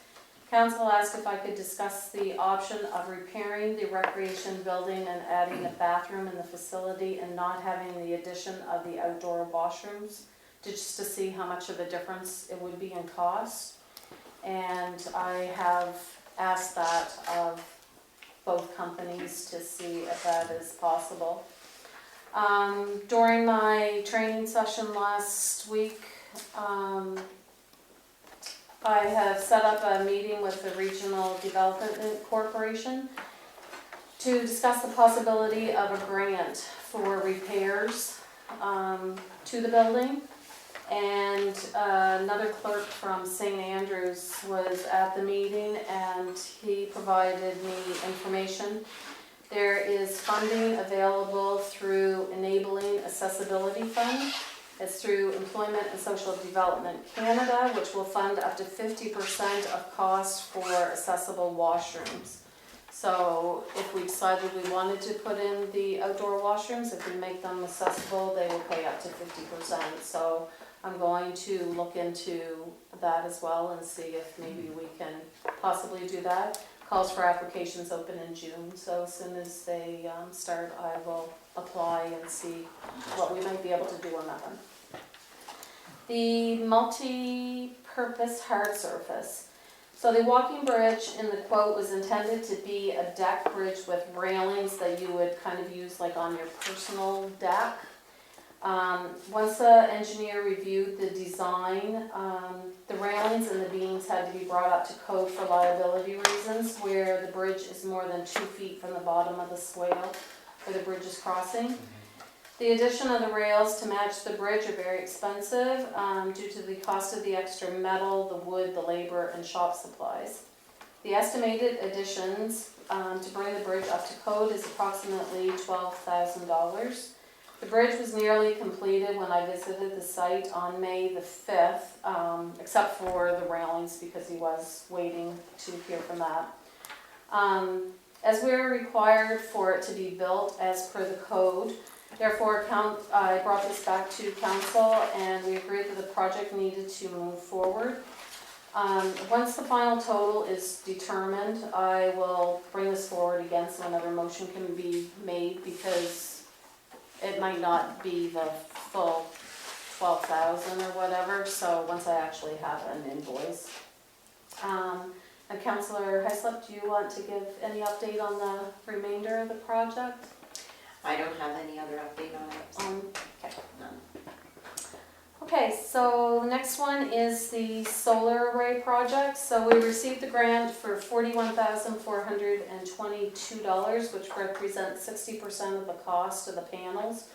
Speaker 3: Council asked if I could discuss the option of repairing the recreation building and adding a bathroom in the facility and not having the addition of the outdoor washrooms, just to see how much of a difference it would be in cost. And I have asked that of both companies to see if that is possible. During my training session last week, I have set up a meeting with the Regional Development Corporation to discuss the possibility of a grant for repairs to the building. And another clerk from St. Andrews was at the meeting and he provided me information. There is funding available through Enabling Accessibility Fund. It's through Employment and Social Development Canada, which will fund up to 50% of costs for accessible washrooms. So if we decided we wanted to put in the outdoor washrooms, if we make them accessible, they will pay up to 50%. So I'm going to look into that as well and see if maybe we can possibly do that. Calls for applications open in June, so as soon as they start, I will apply and see what we might be able to do on that one. The multi-purpose hard surface. So the walking bridge in the quote was intended to be a deck bridge with railings that you would kind of use like on your personal deck. Once the engineer reviewed the design, the railings and the beams had to be brought up to code for liability reasons, where the bridge is more than 2 feet from the bottom of the swale where the bridge is crossing. The addition of the rails to match the bridge are very expensive due to the cost of the extra metal, the wood, the labor, and shop supplies. The estimated additions to bring the bridge up to code is approximately $12,000. The bridge was nearly completed when I visited the site on May the 5th, except for the railings because he was waiting to hear from that. As we are required for it to be built as per the code, therefore I brought this back to council and we agreed that the project needed to move forward. Once the final total is determined, I will bring this forward again so another motion can be made because it might not be the full 12,000 or whatever, so once I actually have an invoice. And Councillor Heslop, do you want to give any update on the remainder of the project?
Speaker 6: I don't have any other update on it.
Speaker 3: Okay.
Speaker 6: None.
Speaker 3: Okay, so the next one is the solar array project. So we received the grant for $41,422, which represents 60% of the cost of the panels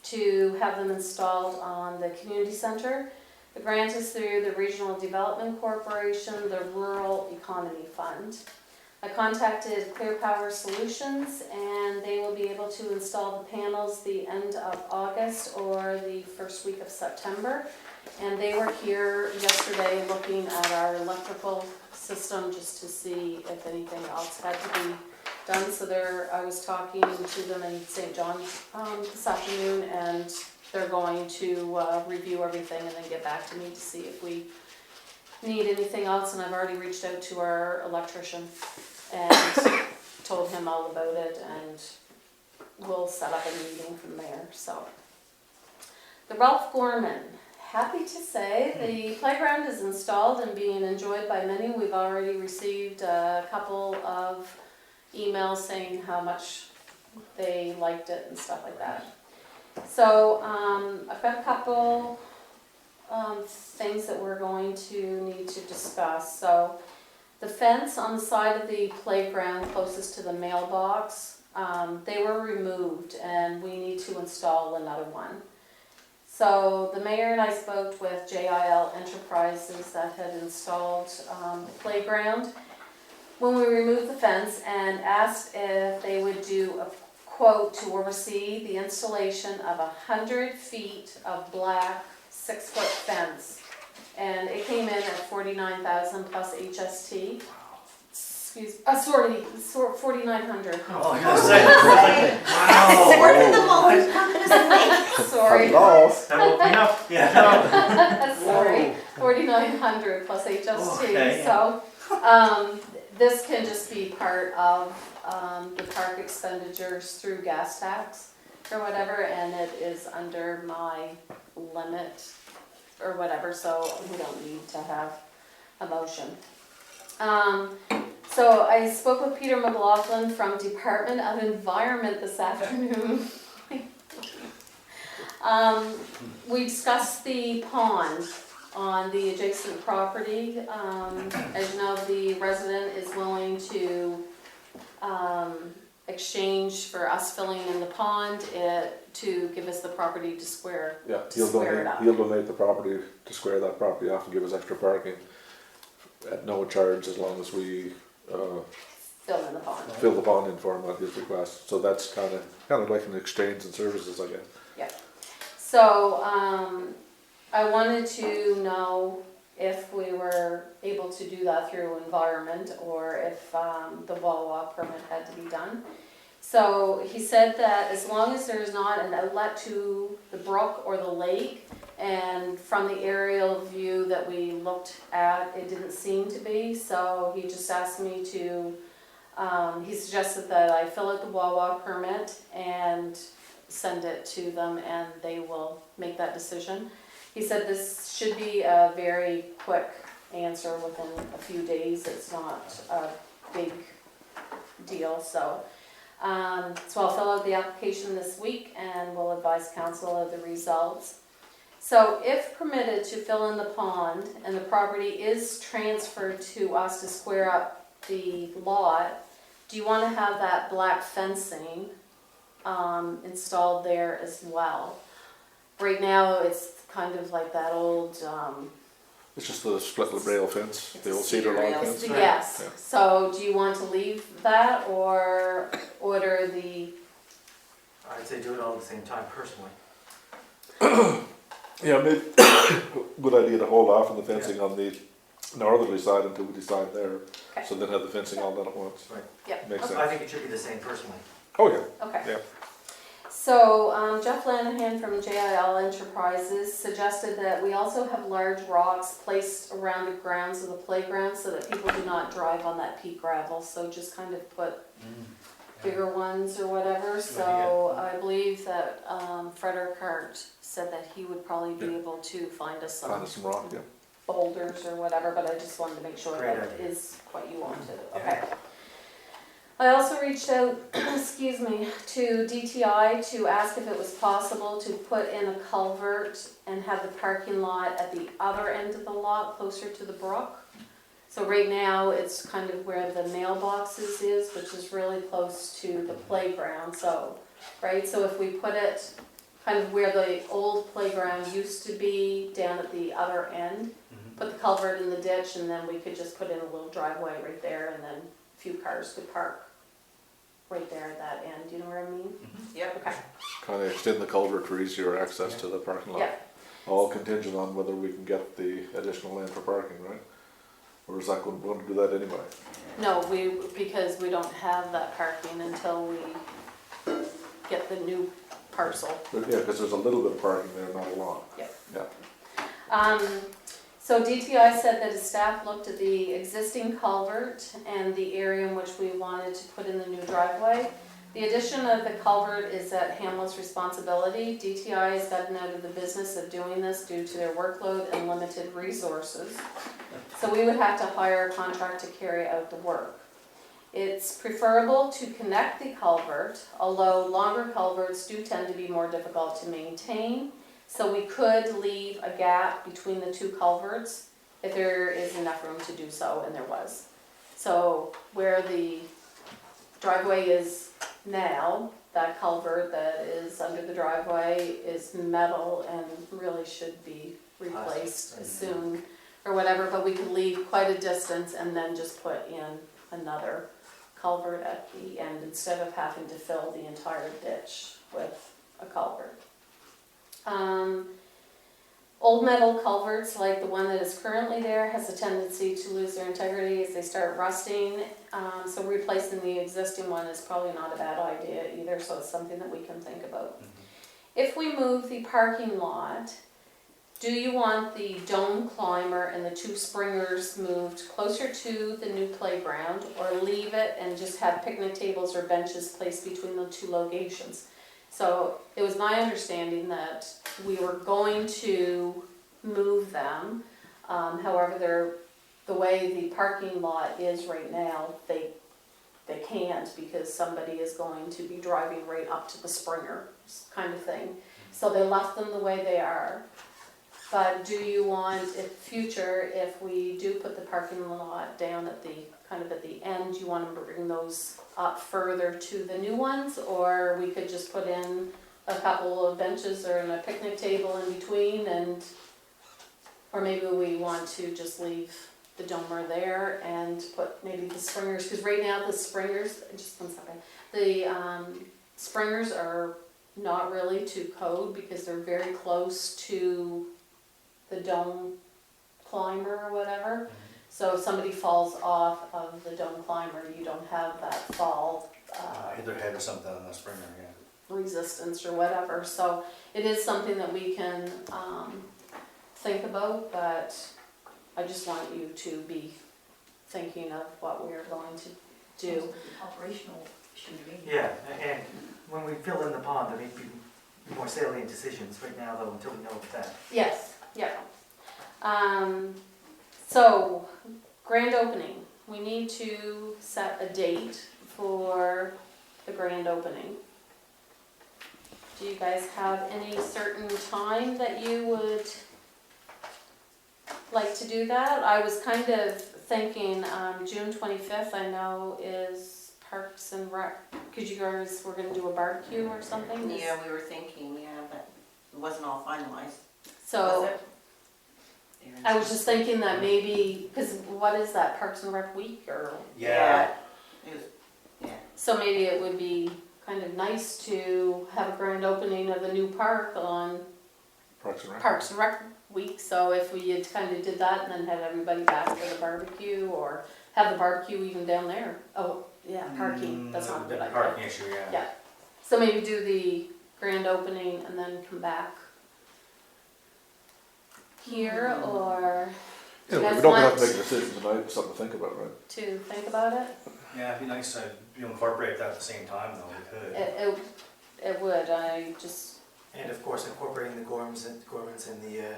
Speaker 3: to have them installed on the community center. The grant is through the Regional Development Corporation, the Rural Economy Fund. I contacted Clear Power Solutions and they will be able to install the panels the end of August or the first week of September. And they were here yesterday looking at our electrical system just to see if anything else had to be done. So I was talking to them in St. John's this afternoon and they're going to review everything and then get back to me to see if we need anything else. And I've already reached out to our electrician and told him all about it and we'll set up a meeting from there. So the Ralph Gorman, happy to say the playground is installed and being enjoyed by many. We've already received a couple of emails saying how much they liked it and stuff like that. So I've got a couple things that we're going to need to discuss. So the fence on the side of the playground closest to the mailbox, they were removed and we need to install another one. So the mayor and I spoke with JIL Enterprises that had installed the playground when we removed the fence and asked if they would do a quote to oversee the installation of 100 feet of black 6-foot fence. And it came in at $49,000 plus HST. Excuse, sorry, $4,900.
Speaker 4: Oh, I was gonna say.
Speaker 6: Wow. More than the moment
Speaker 3: Sorry.
Speaker 1: Hello?
Speaker 4: That woke me up. Yeah.
Speaker 3: Sorry, $4,900 plus HST.
Speaker 4: Okay.
Speaker 3: So this can just be part of the park expenditures through gas tax or whatever, and it is under my limit or whatever, so we don't need to have a motion. So I spoke with Peter McLaughlin from Department of Environment this afternoon. We discussed the pond on the adjacent property. As you know, the resident is willing to exchange for us filling in the pond to give us the property to square,
Speaker 1: Yeah,
Speaker 3: square it up.
Speaker 1: he'll donate the property to square that property off and give us extra parking at no charge as long as we
Speaker 3: Fill in the pond.
Speaker 1: fill the pond in for him at his request. So that's kind of like an exchange in services, I guess.
Speaker 3: Yeah. So I wanted to know if we were able to do that through environment or if the Wawa permit had to be done. So he said that as long as there's not an outlet to the brook or the lake, and from the aerial view that we looked at, it didn't seem to be. So he just asked me to, he suggested that I fill out the Wawa permit and send it to them and they will make that decision. He said this should be a very quick answer within a few days. It's not a big deal. So So I'll fill out the application this week and we'll advise council of the results. So if permitted to fill in the pond and the property is transferred to us to square up the lot, do you want to have that black fencing installed there as well? Right now, it's kind of like that old,
Speaker 1: It's just the split rail fence,
Speaker 6: It's
Speaker 1: the
Speaker 6: a
Speaker 1: old cedar
Speaker 6: cedar
Speaker 1: log
Speaker 6: rail.
Speaker 1: fence.
Speaker 3: yes.
Speaker 1: Yeah.
Speaker 3: So do you want to leave that or order the,
Speaker 5: I'd say do it all at the same time personally.
Speaker 1: Yeah, maybe, good idea to hold off on the fencing on the northerly side until we decide there.
Speaker 3: Okay.
Speaker 1: So then have the fencing all done at once.
Speaker 5: Right.
Speaker 3: Yep.
Speaker 1: Makes
Speaker 3: Okay.
Speaker 5: I
Speaker 1: sense.
Speaker 5: think it should be the same personally.
Speaker 1: Oh, yeah.
Speaker 3: Okay.
Speaker 1: Yeah.
Speaker 3: So Jeff Lanahan from JIL Enterprises suggested that we also have large rocks placed around the grounds of the playground so that people do not drive on that peat gravel. So just kind of put bigger ones or whatever. So I believe that Frederick Hart said that he would probably be able to find us
Speaker 1: Find us some rock, yeah.
Speaker 3: boulders or whatever, but I just wanted to make sure
Speaker 5: Great
Speaker 3: that
Speaker 5: idea.
Speaker 3: is what you wanted.
Speaker 5: Yeah.
Speaker 3: Okay. I also reached out, excuse me, to DTI to ask if it was possible to put in a culvert and have the parking lot at the other end of the lot, closer to the brook. So right now, it's kind of where the mailboxes is, which is really close to the playground, so, right? So if we put it kind of where the old playground used to be, down at the other end, put the culvert in the ditch, and then we could just put in a little driveway right there, and then a few cars could park right there at that end, you know what I mean?
Speaker 6: Yep.
Speaker 3: Okay,
Speaker 1: Kind of extend the culvert for easier access to the parking lot.
Speaker 3: yeah,
Speaker 1: All contingent on whether we can get the additional land for parking, right? Or is that going to do that anyway?
Speaker 3: no, because we don't have that parking until we get the new parcel.
Speaker 1: But yeah, because there's a little bit of parking there, not a lot.
Speaker 3: Yep.
Speaker 1: Yeah.
Speaker 3: So DTI said that his staff looked at the existing culvert and the area in which we wanted to put in the new driveway. The addition of the culvert is at Hanwell's responsibility. DTI has gotten out of the business of doing this due to their workload and limited resources. So we would have to hire a contract to carry out the work. It's preferable to connect the culvert, although longer culverts do tend to be more difficult to maintain. So we could leave a gap between the two culverts if there is enough room to do so, and there was. So where the driveway is now, that culvert that is under the driveway is metal and really should be replaced as soon or whatever, but we could leave quite a distance and then just put in another culvert at the end instead of having to fill the entire ditch with a culvert. Old metal culverts, like the one that is currently there, has a tendency to lose their integrity as they start rusting. So replacing the existing one is probably not a bad idea either, so it's something that we can think about. If we move the parking lot, do you want the dome climber and the two springers moved closer to the new playground, or leave it and just have picnic tables or benches placed between the two locations? So it was my understanding that we were going to move them. However, the way the parking lot is right now, they can't because somebody is going to be driving right up to the Springer kind of thing. So they left them the way they are. But do you want, in future, if we do put the parking lot down at the, kind of at the end, you want to bring those up further to the new ones? Or we could just put in a couple of benches or a picnic table in between, and, or maybe we want to just leave the domer there and put maybe the springers, because right now the springers, just 1 second, the springers are not really to code because they're very close to the dome climber or whatever. So if somebody falls off of the dome climber, you don't have that fall
Speaker 4: Hit their head or something on the springer, yeah.
Speaker 3: resistance or whatever. So it is something that we can think about, but I just want you to be thinking of what we are going to do.
Speaker 2: Operational shouldn't be.
Speaker 5: Yeah, and when we fill in the pond, there may be more salient decisions right now, though, until we know that.
Speaker 3: Yes, yeah. So, grand opening. We need to set a date for the grand opening. Do you guys have any certain time that you would like to do that? I was kind of thinking, June 25th, I know is Parks and Rec, because you guys were gonna do a barbecue or something?
Speaker 6: Yeah, we were thinking, yeah, but it wasn't all finalized.
Speaker 3: So,
Speaker 6: Was it?
Speaker 3: I was just thinking that maybe, because what is that, Parks and Rec week, or?
Speaker 4: Yeah,
Speaker 6: It was,
Speaker 3: So maybe it would be kind of nice to have a grand opening of the new park on
Speaker 1: Parks and Rec.
Speaker 3: Parks and Rec week, so if we had kind of did that and then had everybody back for the barbecue, or have the barbecue even down there. Oh, yeah, parking, that's not a good idea.
Speaker 4: Parking issue, yeah.
Speaker 3: Yeah. So maybe do the grand opening and then come back here, or
Speaker 1: Yeah,
Speaker 3: You guys
Speaker 1: we don't have
Speaker 3: want-
Speaker 1: to make a decision tonight, it's something to think about, right?
Speaker 3: to think about it?
Speaker 4: Yeah, it'd be nice to, incorporate that at the same time though, we could.
Speaker 3: It would, I just,
Speaker 5: And of course, incorporating the Gormans and the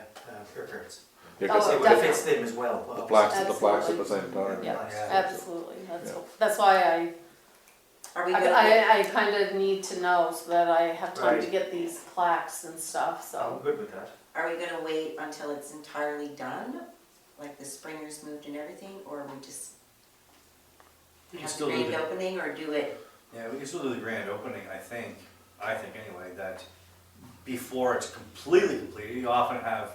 Speaker 5: Ripperds.
Speaker 1: Yeah,
Speaker 3: Oh,
Speaker 1: 'cause
Speaker 5: It
Speaker 1: the-
Speaker 5: would have fits them as well.
Speaker 1: the plaques at the same time.
Speaker 3: yeah,
Speaker 5: Yeah.
Speaker 3: absolutely,
Speaker 1: Yeah.
Speaker 3: that's why
Speaker 6: are we good?
Speaker 3: I kind of need to know so that I have time to
Speaker 5: Right.
Speaker 3: get these plaques and stuff,
Speaker 5: I'm
Speaker 3: so.
Speaker 5: good with that.
Speaker 6: Are we gonna wait until it's entirely done, like the springers moved and everything, or we just
Speaker 4: We can
Speaker 6: have the
Speaker 4: still do
Speaker 6: grand
Speaker 4: the,
Speaker 6: opening, or do it?
Speaker 4: yeah, we can still do the grand opening, I think anyway, that before it's completely completed, you often have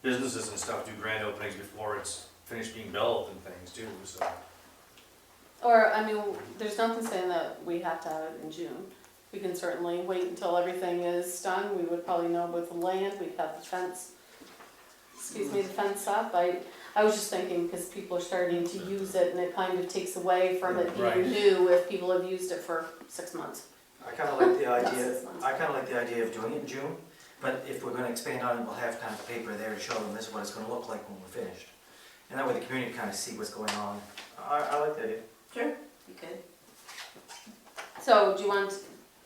Speaker 4: businesses and stuff do grand openings before it's finished being built and things too, so.
Speaker 3: Or, I mean, there's nothing saying that we have to have it in June. We can certainly wait until everything is done, we would probably know about the land, we'd have the fence, the fence up. I was just thinking, because people are starting to use it, and it kind of takes away from it
Speaker 4: Right.
Speaker 3: being new if people have used it for 6 months.
Speaker 5: I kind of like the
Speaker 3: Not
Speaker 5: idea,
Speaker 3: 6 months.
Speaker 5: I kind of like the idea of doing it in June, but if we're gonna expand on it, we'll have kind of paper there to show them this is what it's gonna look like when we're finished. And that way the community kind of see what's going on. I like that idea.
Speaker 6: Sure. You could.
Speaker 3: So do you want,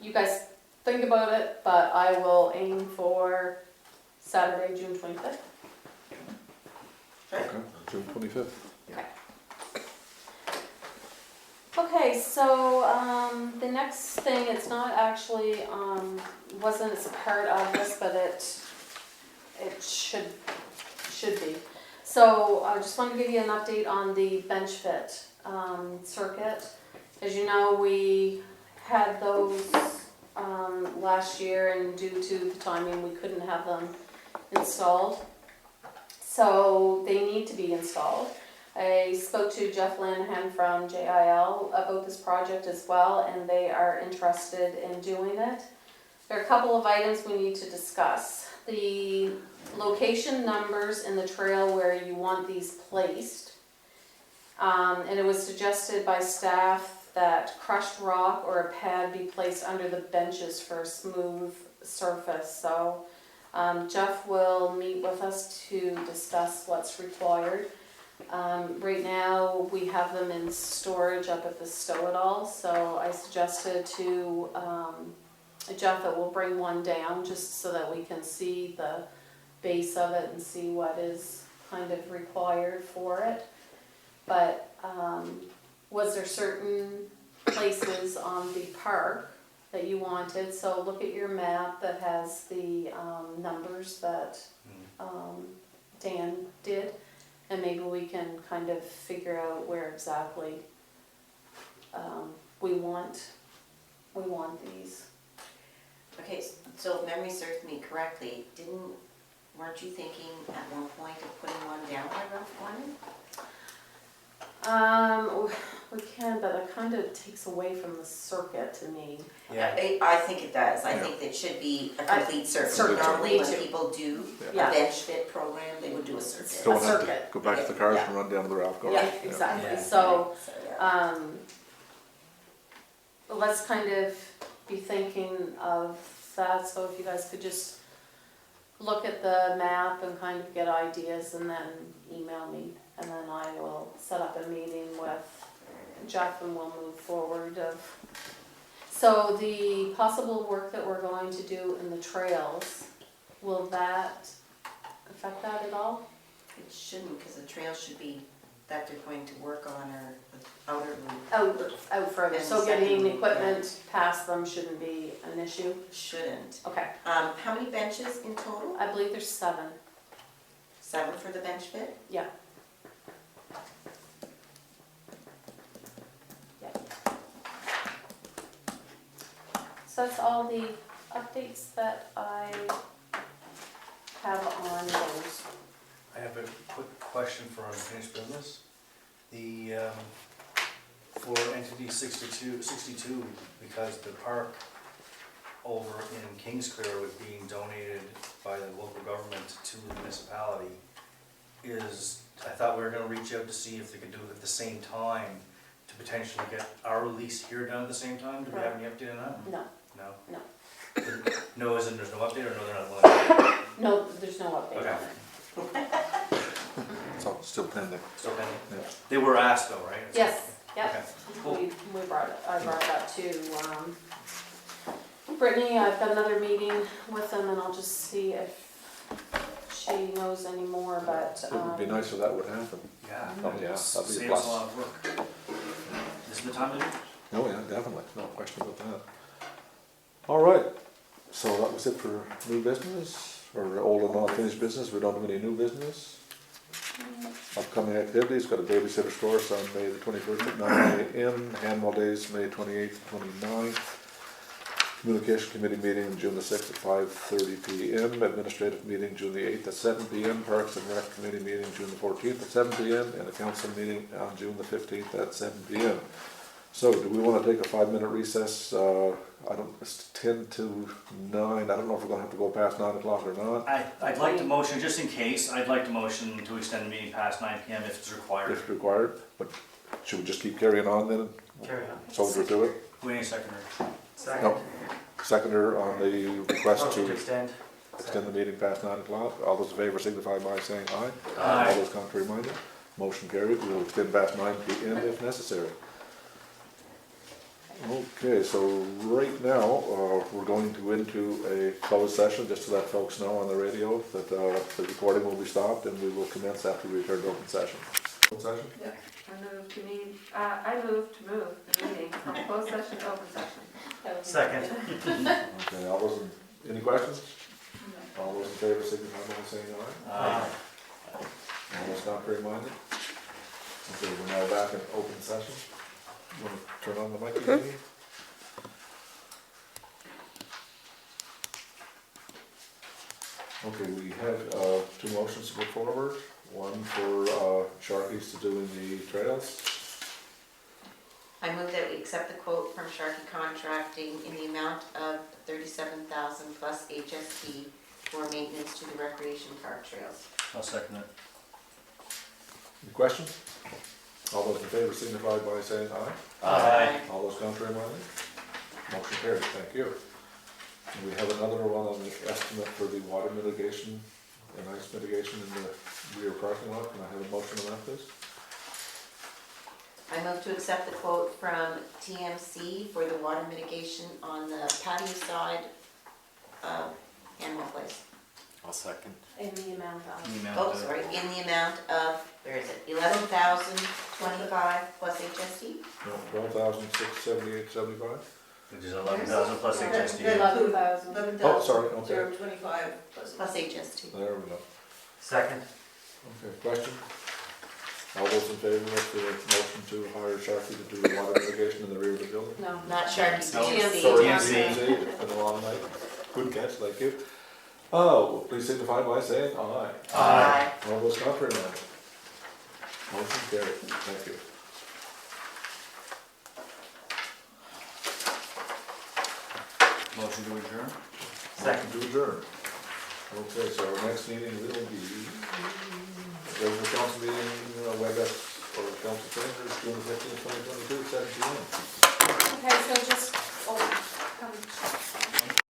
Speaker 3: you guys think about it, but I will aim for Saturday, June 25th.
Speaker 1: Okay, June 25th.
Speaker 3: Okay, so, the next thing, it's not actually, wasn't as a part of this, but it should be. So I just wanted to give you an update on the bench fit, circuit. As you know, we had those, last year, and due to the timing, we couldn't have them installed. So they need to be installed. I spoke to Jeff Lanahan from JIL about this project as well, and they are interested in doing it. There are a couple of items we need to discuss. The location numbers in the trail where you want these placed. And it was suggested by staff that crushed rock or a pad be placed under the benches for a smooth surface. So Jeff will meet with us to discuss what's required. Right now, we have them in storage up at the Stow-it-all, so I suggested to Jeff that we'll bring one down just so that we can see the base of it and see what is kind of required for it. But was there certain places on the park that you wanted? So look at your map that has the numbers that Dan did. And maybe we can kind of figure out where exactly we want these.
Speaker 6: Okay, so if memory serves me correctly, weren't you thinking at one point of putting one down by Ralph Wyman?
Speaker 3: We can, but it kind of takes away from the circuit to me.
Speaker 4: Yeah.
Speaker 6: I think it does. I
Speaker 1: Yeah.
Speaker 6: think it should be a complete circuit.
Speaker 3: Circuit,
Speaker 6: Normally,
Speaker 3: me
Speaker 6: when
Speaker 3: too.
Speaker 6: people do
Speaker 3: Yeah.
Speaker 6: a bench fit program, they would do a circuit.
Speaker 1: Don't have to
Speaker 3: circuit.
Speaker 1: go back to the cars
Speaker 6: Yeah.
Speaker 1: and run down to the Ralph Garden.
Speaker 3: Yeah, exactly.
Speaker 4: Yeah.
Speaker 3: So
Speaker 6: So, yeah.
Speaker 3: let's kind of be thinking of that. So if you guys could just look at the map and kind of get ideas and then email me. And then I will set up a meeting with Jeff and we'll move forward of. So the possible work that we're going to do in the trails, will that affect that at all?
Speaker 6: It shouldn't, because the trail should be that they're going to work on are the outer loop.
Speaker 3: Out further,
Speaker 6: And
Speaker 3: so
Speaker 6: second
Speaker 3: getting
Speaker 6: loop,
Speaker 3: equipment past them shouldn't be an issue?
Speaker 6: Shouldn't.
Speaker 3: Okay,
Speaker 6: How many benches in total?
Speaker 3: I believe there's 7.
Speaker 6: 7 for the bench fit?
Speaker 3: Yeah. So that's all the updates that I have on those.
Speaker 4: I have a quick question for unfinished business. The, for entity 62, because the park over in Kings Clear was being donated by the local government to the municipality, I thought we were gonna reach out to see if they could do it at the same time to potentially get our lease here done at the same time. Do we have any update on that?
Speaker 3: No,
Speaker 4: No?
Speaker 3: no.
Speaker 4: No, as in there's no update, or no, they're not willing?
Speaker 3: No, there's no update
Speaker 4: Okay.
Speaker 3: on it.
Speaker 1: It's all still pending.
Speaker 4: Still pending?
Speaker 1: Yeah.
Speaker 4: They were asked though, right?
Speaker 3: Yes, yep.
Speaker 4: Okay, cool.
Speaker 3: I brought it up to Brittany. I've got another meeting with them and I'll just see if she knows any more, but.
Speaker 1: It would be nice if that would happen.
Speaker 4: Yeah.
Speaker 1: Oh, yeah, that'd be a
Speaker 4: Saves
Speaker 1: plus.
Speaker 4: a lot of work. This is the time to do it.
Speaker 1: Oh, yeah, definitely, no question about that. All right, so that was it for new business, or old and unfinished business. We don't have any new business. Upcoming activities, got a babysitter's course on May the 21st at 9 a.m. Hanwell Days, May 28th, 29th. Communication Committee meeting June the 6th at 5:30 p.m. Administrative meeting June the 8th at 7 p.m. Parks and Rec Committee meeting June the 14th at 7 p.m. and a council meeting on June the 15th at 7 p.m. So, do we want to take a 5-minute recess? It's 10 to 9. I don't know if we're going to have to go past 9 o'clock or not.
Speaker 4: I'd like to motion, just in case, I'd like to motion to extend the meeting past 9 PM if it's required.
Speaker 1: If required, but should we just keep carrying on then?
Speaker 5: Carry on.
Speaker 1: Soldier through it?
Speaker 4: Who any seconder?
Speaker 5: Second.
Speaker 1: No. Seconder on the request
Speaker 5: Motion to
Speaker 1: to
Speaker 5: extend.
Speaker 1: extend the meeting past 9 o'clock. All those in favor signify by saying aye.
Speaker 4: Aye.
Speaker 1: All those contrary minded, motion carried. We will extend past 9 PM if necessary. Okay, so right now, we're going to into a closed session, just to let folks know on the radio that the recording will be stopped and we will commence after we return to open session. Open session?
Speaker 12: I move to move the meeting from closed session to open session.
Speaker 5: Second.
Speaker 1: Okay, all those, any questions? All those in favor signify by saying aye. All those contrary minded? Okay, we're now back in open session. You want to turn on the mic, Eugenie? Okay, we have 2 motions to put forward. One for Sharky's to doing the trails.
Speaker 6: I move that we accept the quote from Sharkey Contracting in the amount of $37,000 plus HST for maintenance to the recreation park trails.
Speaker 4: I'll second it.
Speaker 1: Any questions? All those in favor signify by saying aye.
Speaker 4: Aye.
Speaker 1: All those contrary minded? Motion carries, thank you. And we have another one on the estimate for the water mitigation and ice mitigation in the rear parking lot. Can I have a motion on that, please?
Speaker 6: I move to accept the quote from TMC for the water mitigation on the patio side of Hanwell Place.
Speaker 10: I'll second.
Speaker 3: In the amount of.
Speaker 6: Oh, sorry, in the amount of, where is it, $11,025 plus HST?
Speaker 1: No, $12,678.75.
Speaker 4: Which is 11,000 plus HST.
Speaker 3: 11,000.
Speaker 1: Oh, sorry, okay.
Speaker 2: 0.25 plus
Speaker 6: HST.
Speaker 1: There we go.
Speaker 5: Second.
Speaker 1: Okay, question? All those in favor of the motion to hire Sharkey to do the water mitigation in the rear of the building?
Speaker 3: No.
Speaker 6: Not Sharkey,
Speaker 4: No,
Speaker 6: TMC.
Speaker 1: Sorry,
Speaker 4: TMC.
Speaker 1: TMC, it's been a long night. Good catch, thank you. Oh, please signify by saying aye.
Speaker 6: Aye.
Speaker 1: All those contrary minded? Motion carried, thank you.
Speaker 4: Motion to adjourn?
Speaker 1: Second to adjourn. Okay, so our next meeting will be, regular council meeting